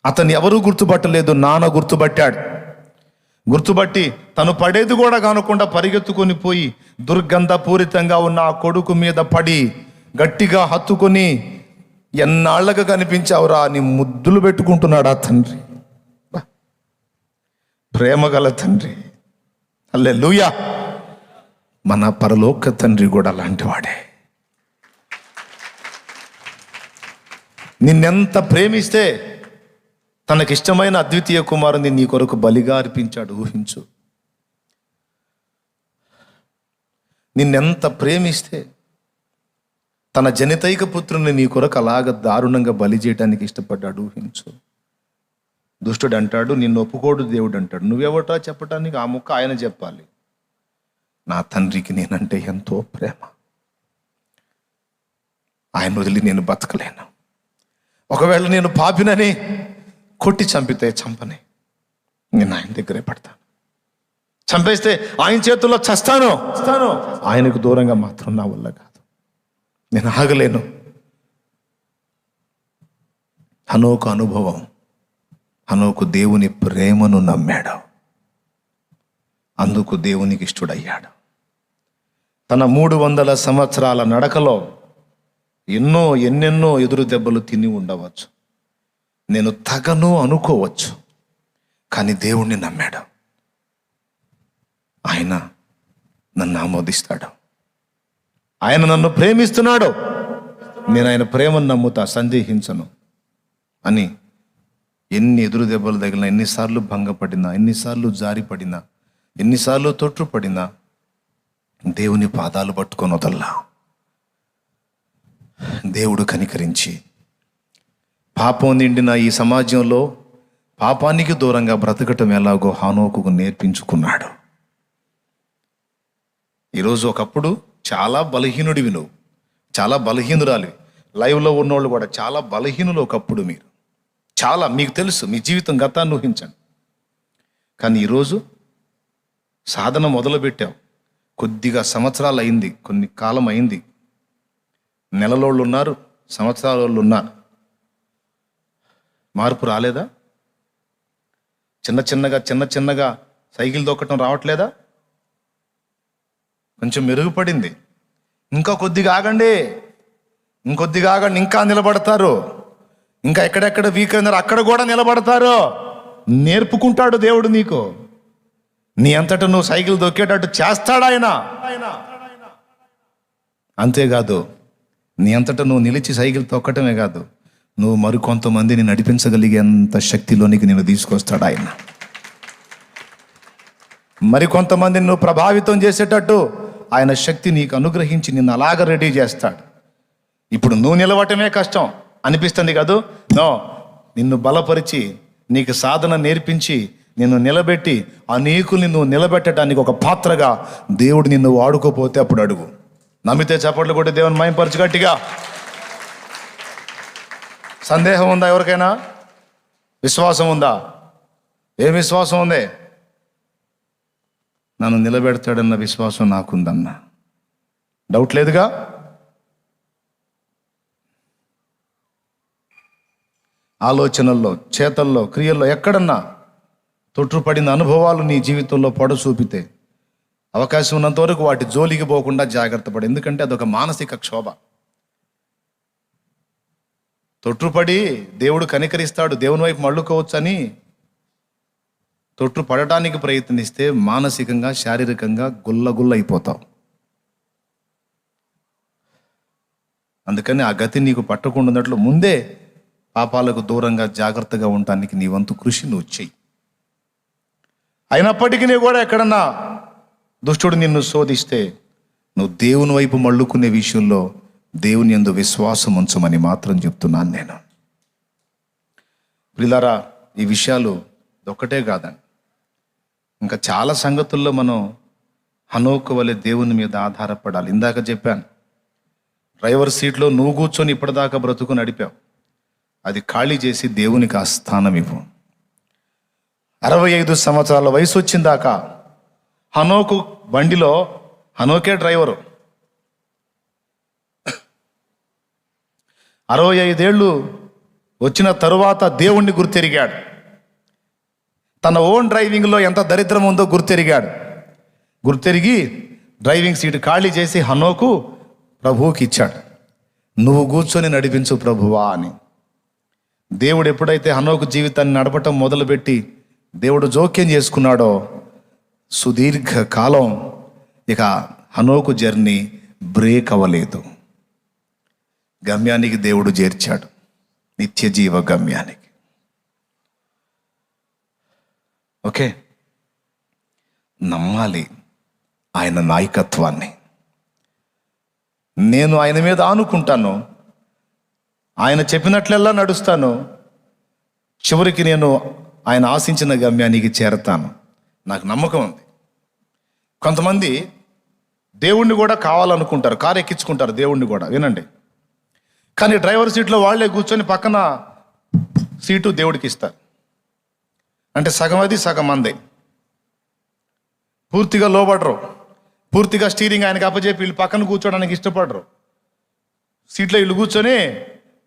అతన్ని ఎవరూ గుర్తుపట్టలేదు, నాన్న గుర్తుపట్టాడు. గుర్తుపట్టి తను పడేది కూడా కానకుండా పరిగెత్తుకొని పోయి దుర్గంధపూరితంగా ఉన్న ఆ కొడుకు మీద పడి గట్టిగా హత్తుకొని, ఎన్నాళ్ళగా కనిపించావురా అని ముద్దులు పెట్టుకుంటున్నాడు ఆ తండ్రి. ప్రేమగల తండ్రి. హల్లెలూయా. మన పరలోక తండ్రి కూడా అలాంటి వాడే. నిన్నెంత ప్రేమిస్తే తనకిష్టమైన అద్వితీయ కుమారుని నీ కొరకు బలిగా అర్పించాడు. ఊహించు. నిన్నెంత ప్రేమిస్తే తన జనితైక పుత్రుని నీ కొరకు అలాగ దారుణంగా బలి చేయడానికి ఇష్టపడ్డాడు. ఊహించు. దుష్టుడు అంటాడు, నిన్ను ఒప్పుకోడు దేవుడు అంటాడు. నువ్వెవటా చెప్పటానికి? ఆ ముక్క ఆయన చెప్పాలి. నా తండ్రికి నేనంటే ఎంతో ప్రేమ, ఆయన వదిలి నేను బతకలేను. ఒకవేళ నేను పాపినని కొట్టి చంపితే చంపని, నేను ఆయన దగ్గరే పడతాను. చంపేస్తే ఆయన చేతుల్లో చస్తాను. ఆయనకు దూరంగా మాత్రం నా వల్ల కాదు, నేను ఆగలేను. హనోకు అనుభవం. హనోకు దేవుని ప్రేమను నమ్మాడు, అందుకు దేవునికి ఇష్టడయ్యాడు. తన 300 సంవత్సరాల నడకలో ఎన్నెన్నో ఎదురు దెబ్బలు తిని ఉండవచ్చు, నేను తగను అనుకోవచ్చు, కానీ దేవుణ్ణి నమ్మాడు. ఆయన నన్ను ఆమోదిస్తాడు, ఆయన నన్ను ప్రేమిస్తున్నాడు, నేను ఆయన ప్రేమను నమ్ముతా, సందేహించను అని ఎన్ని ఎదురు దెబ్బలు తగిలినా, ఎన్నిసార్లు భంగపడినా, ఎన్నిసార్లు జారిపడినా, ఎన్నిసార్లు తొట్టుపడినా దేవుని పాదాలు పట్టుకొని వదల్లా. దేవుడు కనికరించి పాపం నిండిన ఈ సమాజంలో పాపానికి దూరంగా బ్రతకటం ఎలాగో హానోకుకు నేర్పించుకున్నాడు. ఈరోజు ఒకప్పుడు చాలా బలహీనుడివి నువ్వు, చాలా బలహీనురాలివి. లైవ్లో ఉన్నోళ్ళు కూడా చాలా బలహీనులు ఒకప్పుడు. మీరు చాలా, మీకు తెలుసు మీ జీవితం గతాన్ని ఊహించండి. కానీ ఈరోజు సాధన మొదలుపెట్టావు, కొద్దిగా సంవత్సరాలు అయింది, కొన్ని కాలం అయింది, నెలలోళ్ళు ఉన్నారు, సంవత్సరాల వాళ్ళు ఉన్నారు. మార్పు రాలేదా? చిన్న చిన్నగా సైకిల్ దొక్కటం రావట్లేదా? కొంచెం మెరుగుపడింది. ఇంకా కొద్దిగా ఆగండి, ఇంకొద్దిగా ఆగండి, ఇంకా నిలబడతారు. ఇంకా ఎక్కడెక్కడ వీక్ అయినారో అక్కడ కూడా నిలబడతారు. నేర్పుకుంటాడు దేవుడు నీకు. నీ అంతటా నువ్వు సైకిల్ దొక్కేటట్టు చేస్తాడు ఆయన. అంతేకాదు, నీ అంతటా నువ్వు నిలిచి సైకిల్ తొక్కటమే కాదు, నువ్వు మరికొంతమందిని నడిపించగలిగేంత శక్తిలోనికి నేను తీసుకొస్తాడు ఆయన. మరికొంతమందిని నువ్వు ప్రభావితం చేసేటట్టు ఆయన శక్తి నీకు అనుగ్రహించి నిన్ను అలాగ రెడీ చేస్తాడు. ఇప్పుడు నువ్వు నిలవటమే కష్టం అనిపిస్తుంది కాదు, నో, నిన్ను బలపరిచి నీకు సాధన నేర్పించి నిన్ను నిలబెట్టి అనేకుల్ని నువ్వు నిలబెట్టడానికి ఒక పాత్రగా దేవుడు నిన్ను వాడుకోపోతే అప్పుడు అడుగు. నమ్మితే చప్పట్లు కొట్టి దేవుని మహిమపరచు గట్టిగా. సందేహం ఉందా ఎవరికైనా? విశ్వాసం ఉందా? ఏం విశ్వాసం ఉంది? నన్ను నిలబెడతాడన్న విశ్వాసం నాకుందన్న. డౌట్ లేదుగా? ఆలోచనల్లో, చేతల్లో, క్రియల్లో ఎక్కడన్నా తొట్టుపడిన అనుభవాలు నీ జీవితంలో పొడ చూపితే అవకాశం ఉన్నంత వరకు వాటి జోలికి పోకుండా జాగ్రత్త పడు. ఎందుకంటే అదొక మానసిక క్షోభ. తొట్టుపడి దేవుడు కనికరిస్తాడు, దేవుని వైపు మళ్ళుకోవచ్చని తొట్టు పడటానికి ప్రయత్నిస్తే మానసికంగా, శారీరకంగా గుల్ల అయిపోతావు. అందుకని ఆ గతి నీకు పట్టకుండా ఉన్నట్లు ముందే పాపాలకు దూరంగా జాగ్రత్తగా ఉండటానికి నీ వంతు కృషి నువ్వు చెయ్యి. అయినప్పటికీ నీ కూడా ఎక్కడన్నా దుష్టుడు నిన్ను శోధిస్తే నువ్వు దేవుని వైపు మళ్ళుకునే విషయంలో దేవుని యందు విశ్వాసం ఉంచమని మాత్రం చెప్తున్నాను నేను. ప్రియులారా, ఈ విషయాలు ఒక్కటే కాదండి, ఇంకా చాలా సంగతుల్లో మనం హనోకు వలె దేవుని మీద ఆధారపడాలి. ఇందాక చెప్పాను, డ్రైవర్ సీట్లో నువ్వు కూర్చొని ఇప్పటిదాకా బ్రతుకు నడిపావు, అది ఖాళీ చేసి దేవునికి ఆ స్థానం ఇవ్వు. 65 సంవత్సరాల వయసు వచ్చిందాకా హనోకు బండిలో హనోకే డ్రైవరు. 65 ఏళ్ళు వచ్చిన తరువాత దేవుణ్ణి గుర్తెరిగాడు. తన ఓన్ డ్రైవింగ్లో ఎంత దరిద్రం ఉందో గుర్తెరిగి డ్రైవింగ్ సీట్ ఖాళీ చేసి హనోకు ప్రభువుకి ఇచ్చాడు. నువ్వు కూర్చొని నడిపించు ప్రభువా అని. దేవుడు ఎప్పుడైతే హనోకు జీవితాన్ని నడపటం మొదలుపెట్టి దేవుడు జోక్యం చేసుకున్నాడో సుదీర్ఘ కాలం ఇక హనోకు జర్నీ బ్రేక్ అవ్వలేదు. గమ్యానికి దేవుడు చేర్చాడు, నిత్య జీవ గమ్యానికి. ఓకే, నమ్మాలి ఆయన నాయకత్వాన్ని. నేను ఆయన మీద ఆనుకుంటాను, ఆయన చెప్పినట్లెల్లా నడుస్తాను, చివరికి నేను ఆయన ఆశించిన గమ్యానికి చేరతాను. నాకు నమ్మకం ఉంది. కొంతమంది దేవుణ్ణి కూడా కావాలనుకుంటారు, కారు ఎక్కించుకుంటారు దేవుణ్ణి కూడా, వినండి. కానీ డ్రైవర్ సీట్లో వాళ్ళే కూర్చొని పక్కన సీటు దేవుడికి ఇస్తారు. అంటే సగం అది సగం అందే. పూర్తిగా లోబడరు, పూర్తిగా స్టీరింగ్ ఆయనకి అప్పచెప్పి వీళ్ళు పక్కన కూర్చోడానికి ఇష్టపడరు. సీట్లో వీళ్ళు కూర్చొని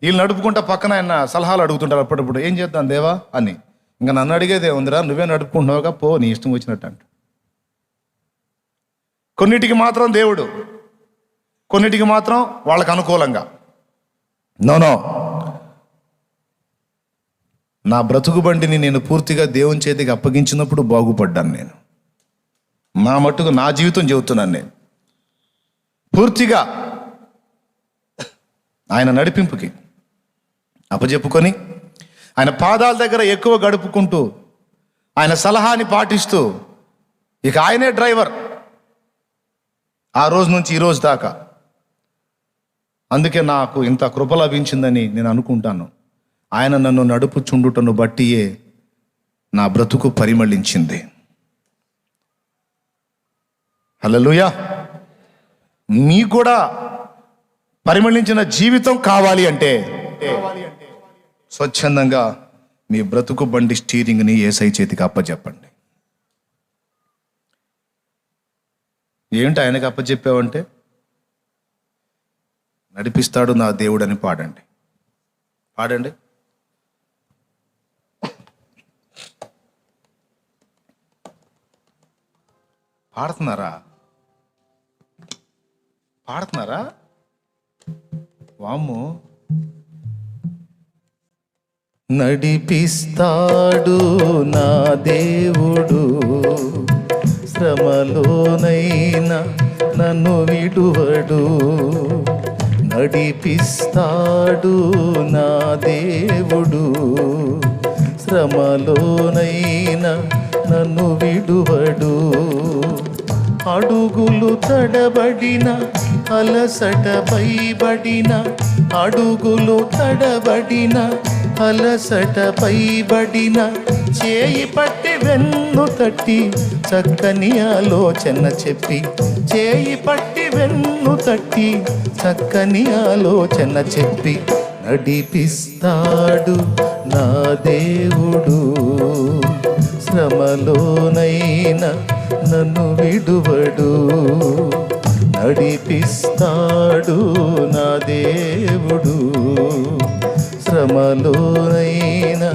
వీళ్ళు నడుపుకుంటా పక్కన ఆయన సలహాలు అడుగుతుంటారు అప్పుడప్పుడు, ఏం చేద్దాం దేవా అని. ఇంకా నన్ను అడిగేదే ఉందిరా, నువ్వే నడుపుకుంటున్నావుగా, పో నీ ఇష్టం వచ్చినట్టు అంట. కొన్నిటికి మాత్రం దేవుడు, కొన్నిటికి మాత్రం వాళ్ళకు అనుకూలంగా. నో, నా బ్రతుకు బండిని నేను పూర్తిగా దేవుని చేతికి అప్పగించినప్పుడు బాగుపడ్డాను నేను. నా మట్టుకు నా జీవితం చెబుతున్నాను నేను. పూర్తిగా ఆయన నడిపింపుకి అప్పచెప్పుకొని ఆయన పాదాల దగ్గర ఎక్కువ గడుపుకుంటూ ఆయన సలహాని పాటిస్తూ ఇక ఆయనే డ్రైవర్, ఆ రోజు నుంచి ఈ రోజు దాకా. అందుకే నాకు ఇంత కృప లభించిందని నేను అనుకుంటాను. ఆయన నన్ను నడుపుచుండుటను బట్టియే నా బ్రతుకు పరిమళించింది. హల్లెలూయా. మీకు కూడా పరిమళించిన జీవితం కావాలి అంటే స్వచ్ఛందంగా మీ బ్రతుకు బండి స్టీరింగ్ని యేసయ్య చేతికి అప్పచెప్పండి. ఏంటి ఆయనకి అప్పచెప్పావంటే, నడిపిస్తాడు నా దేవుడని పాడండి. పాడండి. పాడుతున్నారా? పాడుతున్నారా? వామ్మో. నడిపిస్తాడు నా దేవుడు, శ్రమలోనైనా నన్ను విడువడు. నడిపిస్తాడు నా దేవుడు, శ్రమలోనైనా నన్ను విడువడు. అడుగులు తడబడిన, అలసట పైబడిన, అడుగులు తడబడిన, అలసట పైబడిన, చేయి పట్టి వెన్ను తట్టి చక్కని ఆలోచన చెప్పి, చేయి పట్టి వెన్ను తట్టి చక్కని ఆలోచన చెప్పి, నడిపిస్తాడు నా దేవుడు, శ్రమలోనైనా నన్ను విడువడు. నడిపిస్తాడు నా దేవుడు, శ్రమలోనైనా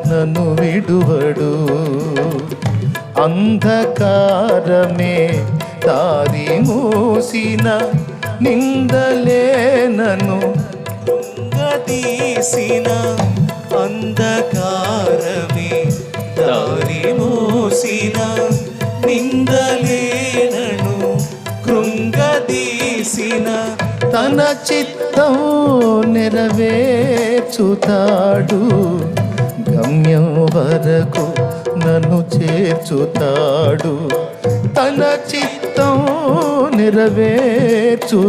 నన్ను విడువడు. అంధకారమే దారి మూసిన, నిందలే నన్ను తీసిన, అంధకారమే దారి మూసిన, నిందలేనను కృంగదీసిన, తన చిత్తం నెరవేర్చుతాడు. గమ్యం వరకు నన్ను చేర్చుతాడు. తన చిత్తం నెరవేర్చుతాడు.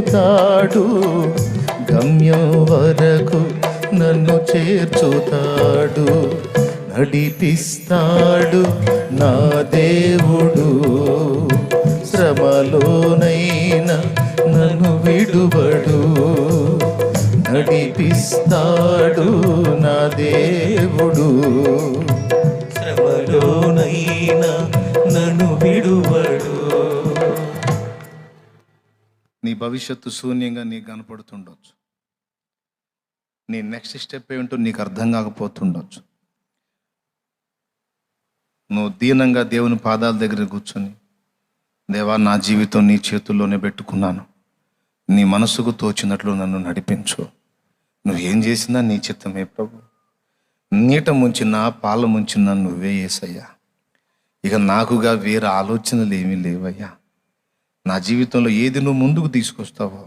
గమ్యం వరకు నన్ను చేర్చుతాడు. నడిపిస్తాడు నా దేవుడు, శ్రమలోనైనా నన్ను విడువడు. నడిపిస్తాడు నా దేవుడు, శ్రమలోనైనా నన్ను విడువడు. నీ భవిష్యత్తు శూన్యంగా నీకు కనపడుతుండొచ్చు. నీ నెక్స్ట్ స్టెప్ ఏమిటో నీకు అర్థం కాకపోతుండొచ్చు. నువ్వు దీనంగా దేవుని పాదాల దగ్గర కూర్చొని, దేవా నా జీవితం నీ చేతుల్లోనే పెట్టుకున్నాను, నీ మనసుకు తోచినట్లు నన్ను నడిపించు, నువ్వేం చేసినా నీ చిత్తమే ప్రభు, నీట ముంచినా పాల ముంచినా నువ్వే యేసయ్యా, ఇక నాకుగా వేరే ఆలోచనలు ఏమీ లేవయ్యా. నా జీవితంలో ఏది నువ్వు ముందుకు తీసుకొస్తావో,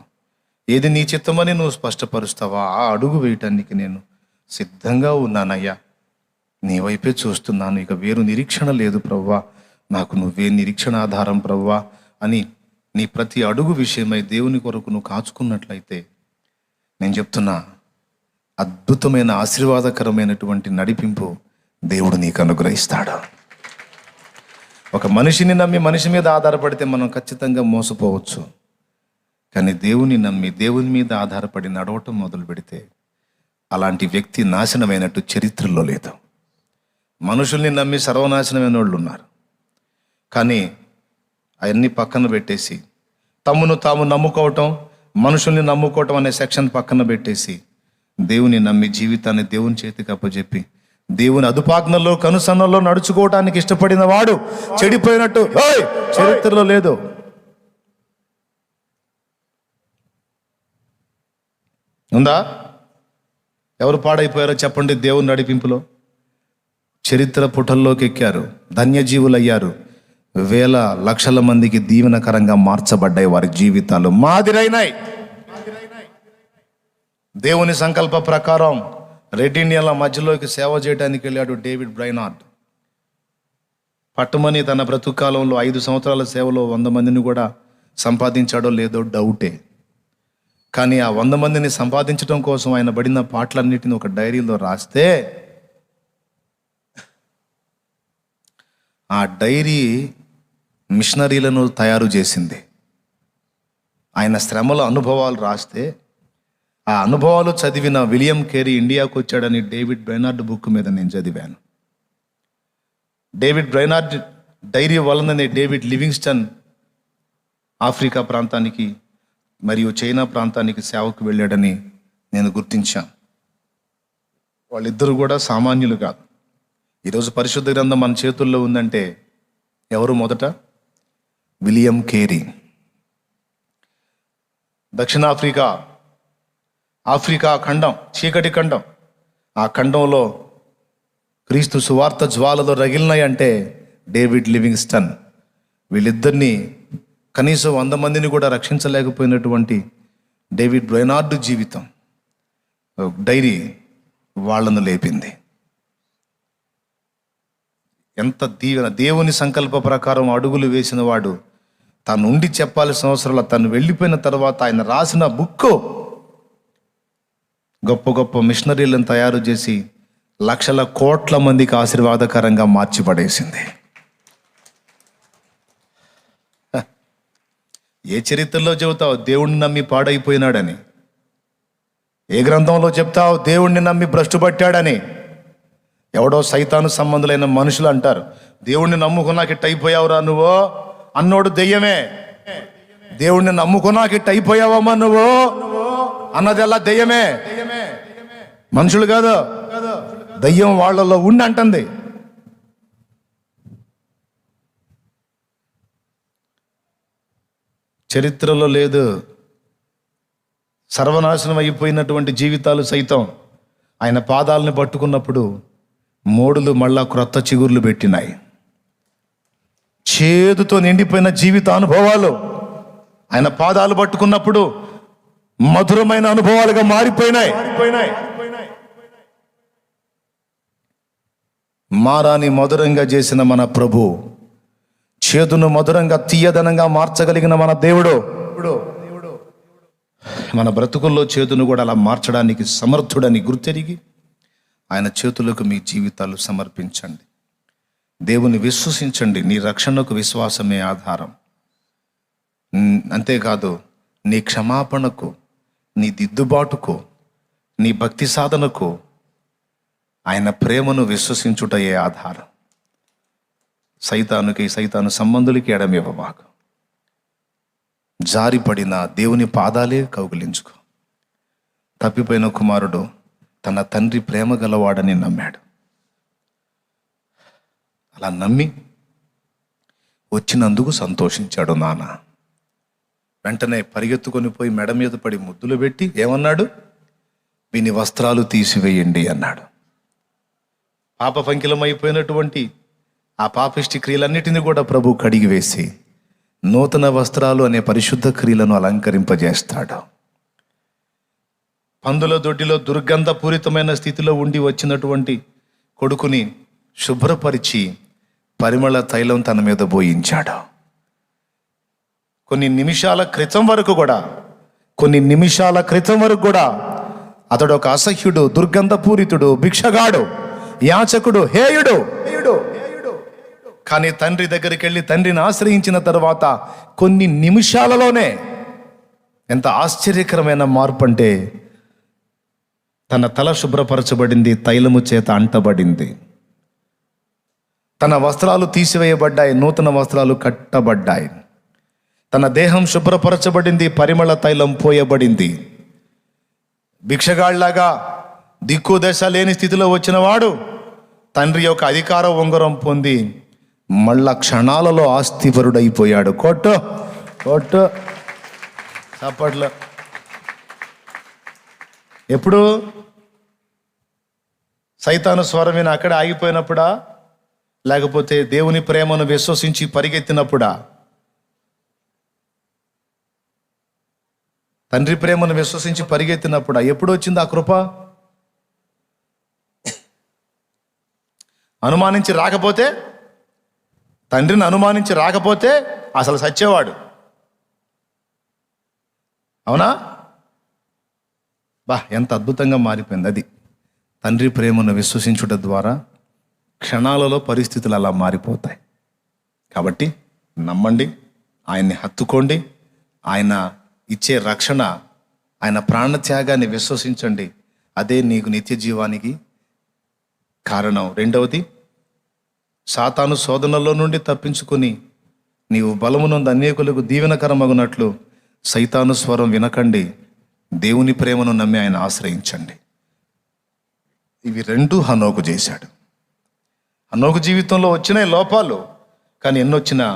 ఏది నీ చిత్తమని నువ్వు స్పష్టపరుస్తావో ఆ అడుగు వేయటానికి నేను సిద్ధంగా ఉన్నానయ్యా. నీ వైపే చూస్తున్నాను, ఇక వేరు నిరీక్షణ లేదు ప్రవ్వా, నాకు నువ్వే నిరీక్షణ ఆధారం ప్రవ్వా అని నీ ప్రతి అడుగు విషయమై దేవుని కొరకు నువ్వు కాచుకున్నట్లయితే, నేను చెప్తున్నా, అద్భుతమైన ఆశీర్వాదకరమైనటువంటి నడిపింపు దేవుడు నీకు అనుగ్రహిస్తాడు. ఒక మనిషిని నమ్మి మనిషి మీద ఆధారపడితే మనం ఖచ్చితంగా మోసపోవచ్చు. కానీ దేవుని నమ్మి దేవుని మీద ఆధారపడి నడవటం మొదలు పెడితే అలాంటి వ్యక్తి నాశనమైనట్టు చరిత్రలో లేదు. మనుషుల్ని నమ్మి సర్వనాశనమైన వాళ్ళు ఉన్నారు. కానీ అవన్నీ పక్కన పెట్టేసి, తమ్మును తాము నమ్ముకోవటం, మనుషుల్ని నమ్ముకోవటం అనే సెక్షన్ పక్కన పెట్టేసి, దేవుని నమ్మి జీవితాన్ని దేవుని చేతికి అప్పచెప్పి దేవుని అదుపాజ్ఞల్లో కనుసన్నల్లో నడుచుకోవటానికి ఇష్టపడిన వాడు చెడిపోయినట్టు చరిత్రలో లేదు. ఉందా? ఎవరు పాడైపోయారో చెప్పండి. దేవుని నడిపింపులో చరిత్ర పుటల్లోకి ఎక్కారు, ధన్యజీవులయ్యారు, వేల లక్షల మందికి దీవెనకరంగా మార్చబడ్డాయి వారి జీవితాలు, మాదిరైనాయి. దేవుని సంకల్ప ప్రకారం రెడ్ ఇండియన్ల మధ్యలోకి సేవ చేయడానికి వెళ్ళాడు డేవిడ్ బ్రైనార్డ్. పట్టుమని తన బ్రతుకాలంలో 5 సంవత్సరాల సేవలో 100 మందిని కూడా సంపాదించాడో లేదో డౌటే. కానీ ఆ 100 మందిని సంపాదించడం కోసం ఆయన పడిన పాటలన్నిటిని ఒక డైరీలో రాస్తే ఆ డైరీ మిషనరీలను తయారు చేసింది. ఆయన శ్రమల అనుభవాలు రాస్తే ఆ అనుభవాలు చదివిన విలియం కేరీ ఇండియాకు వచ్చాడని డేవిడ్ బ్రైనార్డ్ బుక్ మీద నేను చదివాను. డేవిడ్ బ్రైనార్డ్ డైరీ వలననే డేవిడ్ లివింగ్స్టన్ ఆఫ్రికా ప్రాంతానికి మరియు చైనా ప్రాంతానికి సేవకు వెళ్ళాడని నేను గుర్తించాను. వాళ్ళిద్దరూ కూడా సామాన్యులు కాదు. ఈరోజు పరిశుద్ధ గ్రంథం మన చేతుల్లో ఉందంటే ఎవరు మొదట? William Carey. దక్షిణాఫ్రికా, ఆఫ్రికా ఖండం, చీకటి ఖండం. ఆ ఖండంలో క్రీస్తు సువార్త జ్వాలలు రగిలినాయంటే డేవిడ్ లివింగ్స్టన్. వీళ్ళిద్దరినీ కనీసం 100 మందిని కూడా రక్షించలేకపోయినటువంటి డేవిడ్ బ్రైనార్డ్ జీవితం, డైరీ వాళ్ళను లేపింది. ఎంత దీవెన! దేవుని సంకల్ప ప్రకారం అడుగులు వేసిన వాడు తాను ఉండి చెప్పాల్సిన అవసరంలో తను వెళ్ళిపోయిన తర్వాత ఆయన రాసిన బుక్ గొప్ప గొప్ప మిషనరీలను తయారు చేసి లక్షల కోట్ల మందికి ఆశీర్వాదకరంగా మార్చిపడేసింది. ఏ చరిత్రలో చెబుతావు దేవుణ్ణి నమ్మి పాడైపోయినాడని? ఏ గ్రంథంలో చెప్తావు దేవుణ్ణి నమ్మి భ్రష్టు పట్టాడని? ఎవడో సైతాను సంబంధులైన మనుషులు అంటారు, దేవుణ్ణి నమ్ముకున్నాక ఇట్ట అయిపోయావురా నువ్వు అన్నోడు దెయ్యమే. దేవుణ్ణి నమ్ముకున్నాక ఇట్ట అయిపోయావమ్మా నువ్వు అన్నదెల్లా దెయ్యమే, మనుషులు కాదు. దయ్యం వాళ్ళలో ఉండి అంటుంది. చరిత్రలో లేదు. సర్వనాశనం అయిపోయినటువంటి జీవితాలు సైతం ఆయన పాదాలను పట్టుకున్నప్పుడు మోడులు మళ్ళా క్రొత్త చిగుర్లు పెట్టినాయి. చేదుతో నిండిపోయిన జీవిత అనుభవాలు ఆయన పాదాలు పట్టుకున్నప్పుడు మధురమైన అనుభవాలుగా మారిపోయినాయి. మారాని మధురంగా చేసిన మన ప్రభు, చేదును మధురంగా తీయదనంగా మార్చగలిగిన మన దేవుడు మన బ్రతుకుల్లో చేదును కూడా అలా మార్చడానికి సమర్థుడని గుర్తెరిగి ఆయన చేతులకు మీ జీవితాలు సమర్పించండి. దేవుని విశ్వసించండి. నీ రక్షణకు విశ్వాసమే ఆధారం. అంతేకాదు, నీ క్షమాపణకు, నీ దిద్దుబాటుకు, నీ భక్తి సాధనకు ఆయన ప్రేమను విశ్వసించుటయే ఆధారం. సైతాను సంబంధులకి ఎడమివ్వబాకు. జారిపడిన దేవుని పాదాలే కౌగిలించుకో. తప్పిపోయిన కుమారుడు తన తండ్రి ప్రేమ గలవాడని నమ్మాడు. అలా నమ్మి వచ్చినందుకు సంతోషించాడు నాన్న. వెంటనే పరిగెత్తుకొని పోయి మెడ మీద పడి ముద్దులు పెట్టి ఏమన్నాడు? వీని వస్త్రాలు తీసివేయండి అన్నాడు. పాప పంకిలమైపోయినటువంటి ఆ పాపిష్టి క్రియలన్నిటిని కూడా ప్రభు కడిగివేసి నూతన వస్త్రాలు అనే పరిశుద్ధ క్రియలను అలంకరింపజేస్తాడు. పందుల దొడ్డిలో దుర్గంధపూరితమైన స్థితిలో ఉండి వచ్చినటువంటి కొడుకుని శుభ్రపరిచి పరిమళ తైలం తన మీద పోయించాడు. కొన్ని నిమిషాల క్రితం వరకు కూడా అతడు ఒక అసహ్యుడు, దుర్గంధపూరితుడు, భిక్షగాడు, యాచకుడు, హేయుడు. కానీ తండ్రి దగ్గరికి వెళ్ళి తండ్రిని ఆశ్రయించిన తర్వాత కొన్ని నిమిషాలలోనే ఎంత ఆశ్చర్యకరమైన మార్పు అంటే, తన తల శుభ్రపరచబడింది, తైలము చేత అంటబడింది, తన వస్త్రాలు తీసివేయబడ్డాయి, నూతన వస్త్రాలు కట్టబడ్డాయి, తన దేహం శుభ్రపరచబడింది, పరిమళ తైలం పోయబడింది. భిక్షగాళ్లాగా దిక్కు దశ లేని స్థితిలో వచ్చిన వాడు తండ్రి యొక్క అధికార ఉంగరం పొంది మళ్ళా క్షణాలలో ఆస్తిపరుడైపోయాడు. కొట్టు చప్పట్లో. ఎప్పుడు? సైతాను స్వరం విని అక్కడే ఆగిపోయినప్పుడా, లేకపోతే దేవుని ప్రేమను విశ్వసించి పరిగెత్తినప్పుడా? తండ్రి ప్రేమను విశ్వసించి పరిగెత్తినప్పుడా? ఎప్పుడు వచ్చింది ఆ కృప? తండ్రిని అనుమానించి రాకపోతే అసలు సచ్చేవాడు. అవునా? ఎంత అద్భుతంగా మారిపోయింది. అది తండ్రి ప్రేమను విశ్వసించుట ద్వారా క్షణాలలో పరిస్థితులు అలా మారిపోతాయి. కాబట్టి నమ్మండి, ఆయన్ని హత్తుకోండి, ఆయన ఇచ్చే రక్షణ, ఆయన ప్రాణత్యాగాన్ని విశ్వసించండి. అదే నీకు నిత్య జీవానికి కారణం. రెండవది, సాతాను శోధనలో నుండి తప్పించుకొని నీవు బలమునందు అనేకులకు దీవెనకరమగునట్లు సైతాను స్వరం వినకండి, దేవుని ప్రేమను నమ్మి ఆయన ఆశ్రయించండి. ఇవి రెండు హనోకు చేశాడు. హనోకు జీవితంలో వచ్చినాయి లోపాలు, కానీ ఎన్నొచ్చినా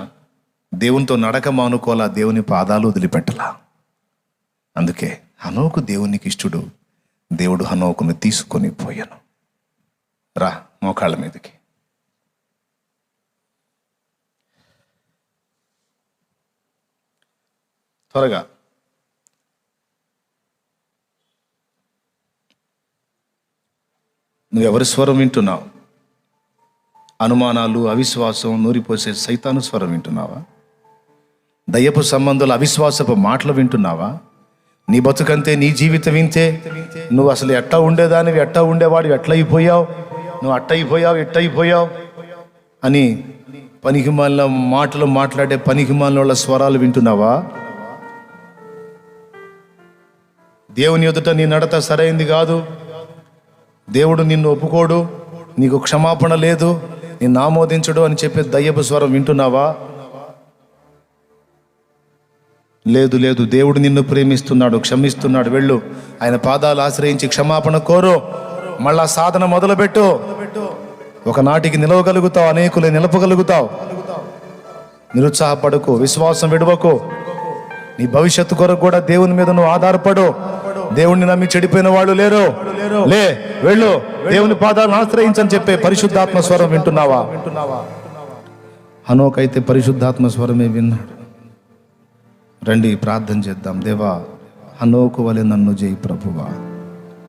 దేవునితో నడక మానుకోలా, దేవుని పాదాలు వదిలిపెట్టలా. అందుకే హనోకు దేవునికి ఇష్టడు. దేవుడు హనోకును తీసుకొని పోయాను. రా మోకాళ్ళ మీదకి. త్వరగా నువ్వెవరి స్వరం వింటున్నావు? అనుమానాలు, అవిశ్వాసం నూరిపోసే సైతాను స్వరం వింటున్నావా? దయ్యపు సంబంధాల అవిశ్వాసపు మాటలు వింటున్నావా? నీ బతుకంతే, నీ జీవితం వింతే నువ్వు అసలు ఎట్టా ఉండేదానివి, ఎట్టా ఉండేవాడు, ఎట్లయిపోయావు, నువ్వు అట్టయిపోయావు, ఎట్టయిపోయావు అని పనికిమాలిన మాటలు మాట్లాడే పనికిమాలిన స్వరాలు వింటున్నావా? దేవుని ఎదుట నీ నడత సరైంది కాదు, దేవుడు నిన్ను ఒప్పుకోడు, నీకు క్షమాపణ లేదు, నిన్ను ఆమోదించడు అని చెప్పే దయ్యపు స్వరం వింటున్నావా? లేదు లేదు, దేవుడు నిన్ను ప్రేమిస్తున్నాడు, క్షమిస్తున్నాడు. వెళ్ళు, ఆయన పాదాలు ఆశ్రయించి క్షమాపణ కోరు, మళ్ళా సాధన మొదలుపెట్టు. ఒకనాటికి నిలవగలుగుతావు, అనేకులే నిలపగలుగుతావు. నిరుత్సాహపడకు, విశ్వాసం విడవకు. నీ భవిష్యత్తు కొరకు కూడా దేవుని మీద నువ్వు ఆధారపడు. దేవుణ్ణి నమ్మి చెడిపోయిన వాళ్ళు లేరు. వెళ్ళు, దేవుని పాదాలను ఆశ్రయించని చెప్పే పరిశుద్ధాత్మ స్వరం వింటున్నావా? హనోకైతే పరిశుద్ధాత్మ స్వరమే విన్నాడు. రండి ప్రార్థన చేద్దాం. దేవా, హనోకు వలె నన్ను చేయి ప్రభువా.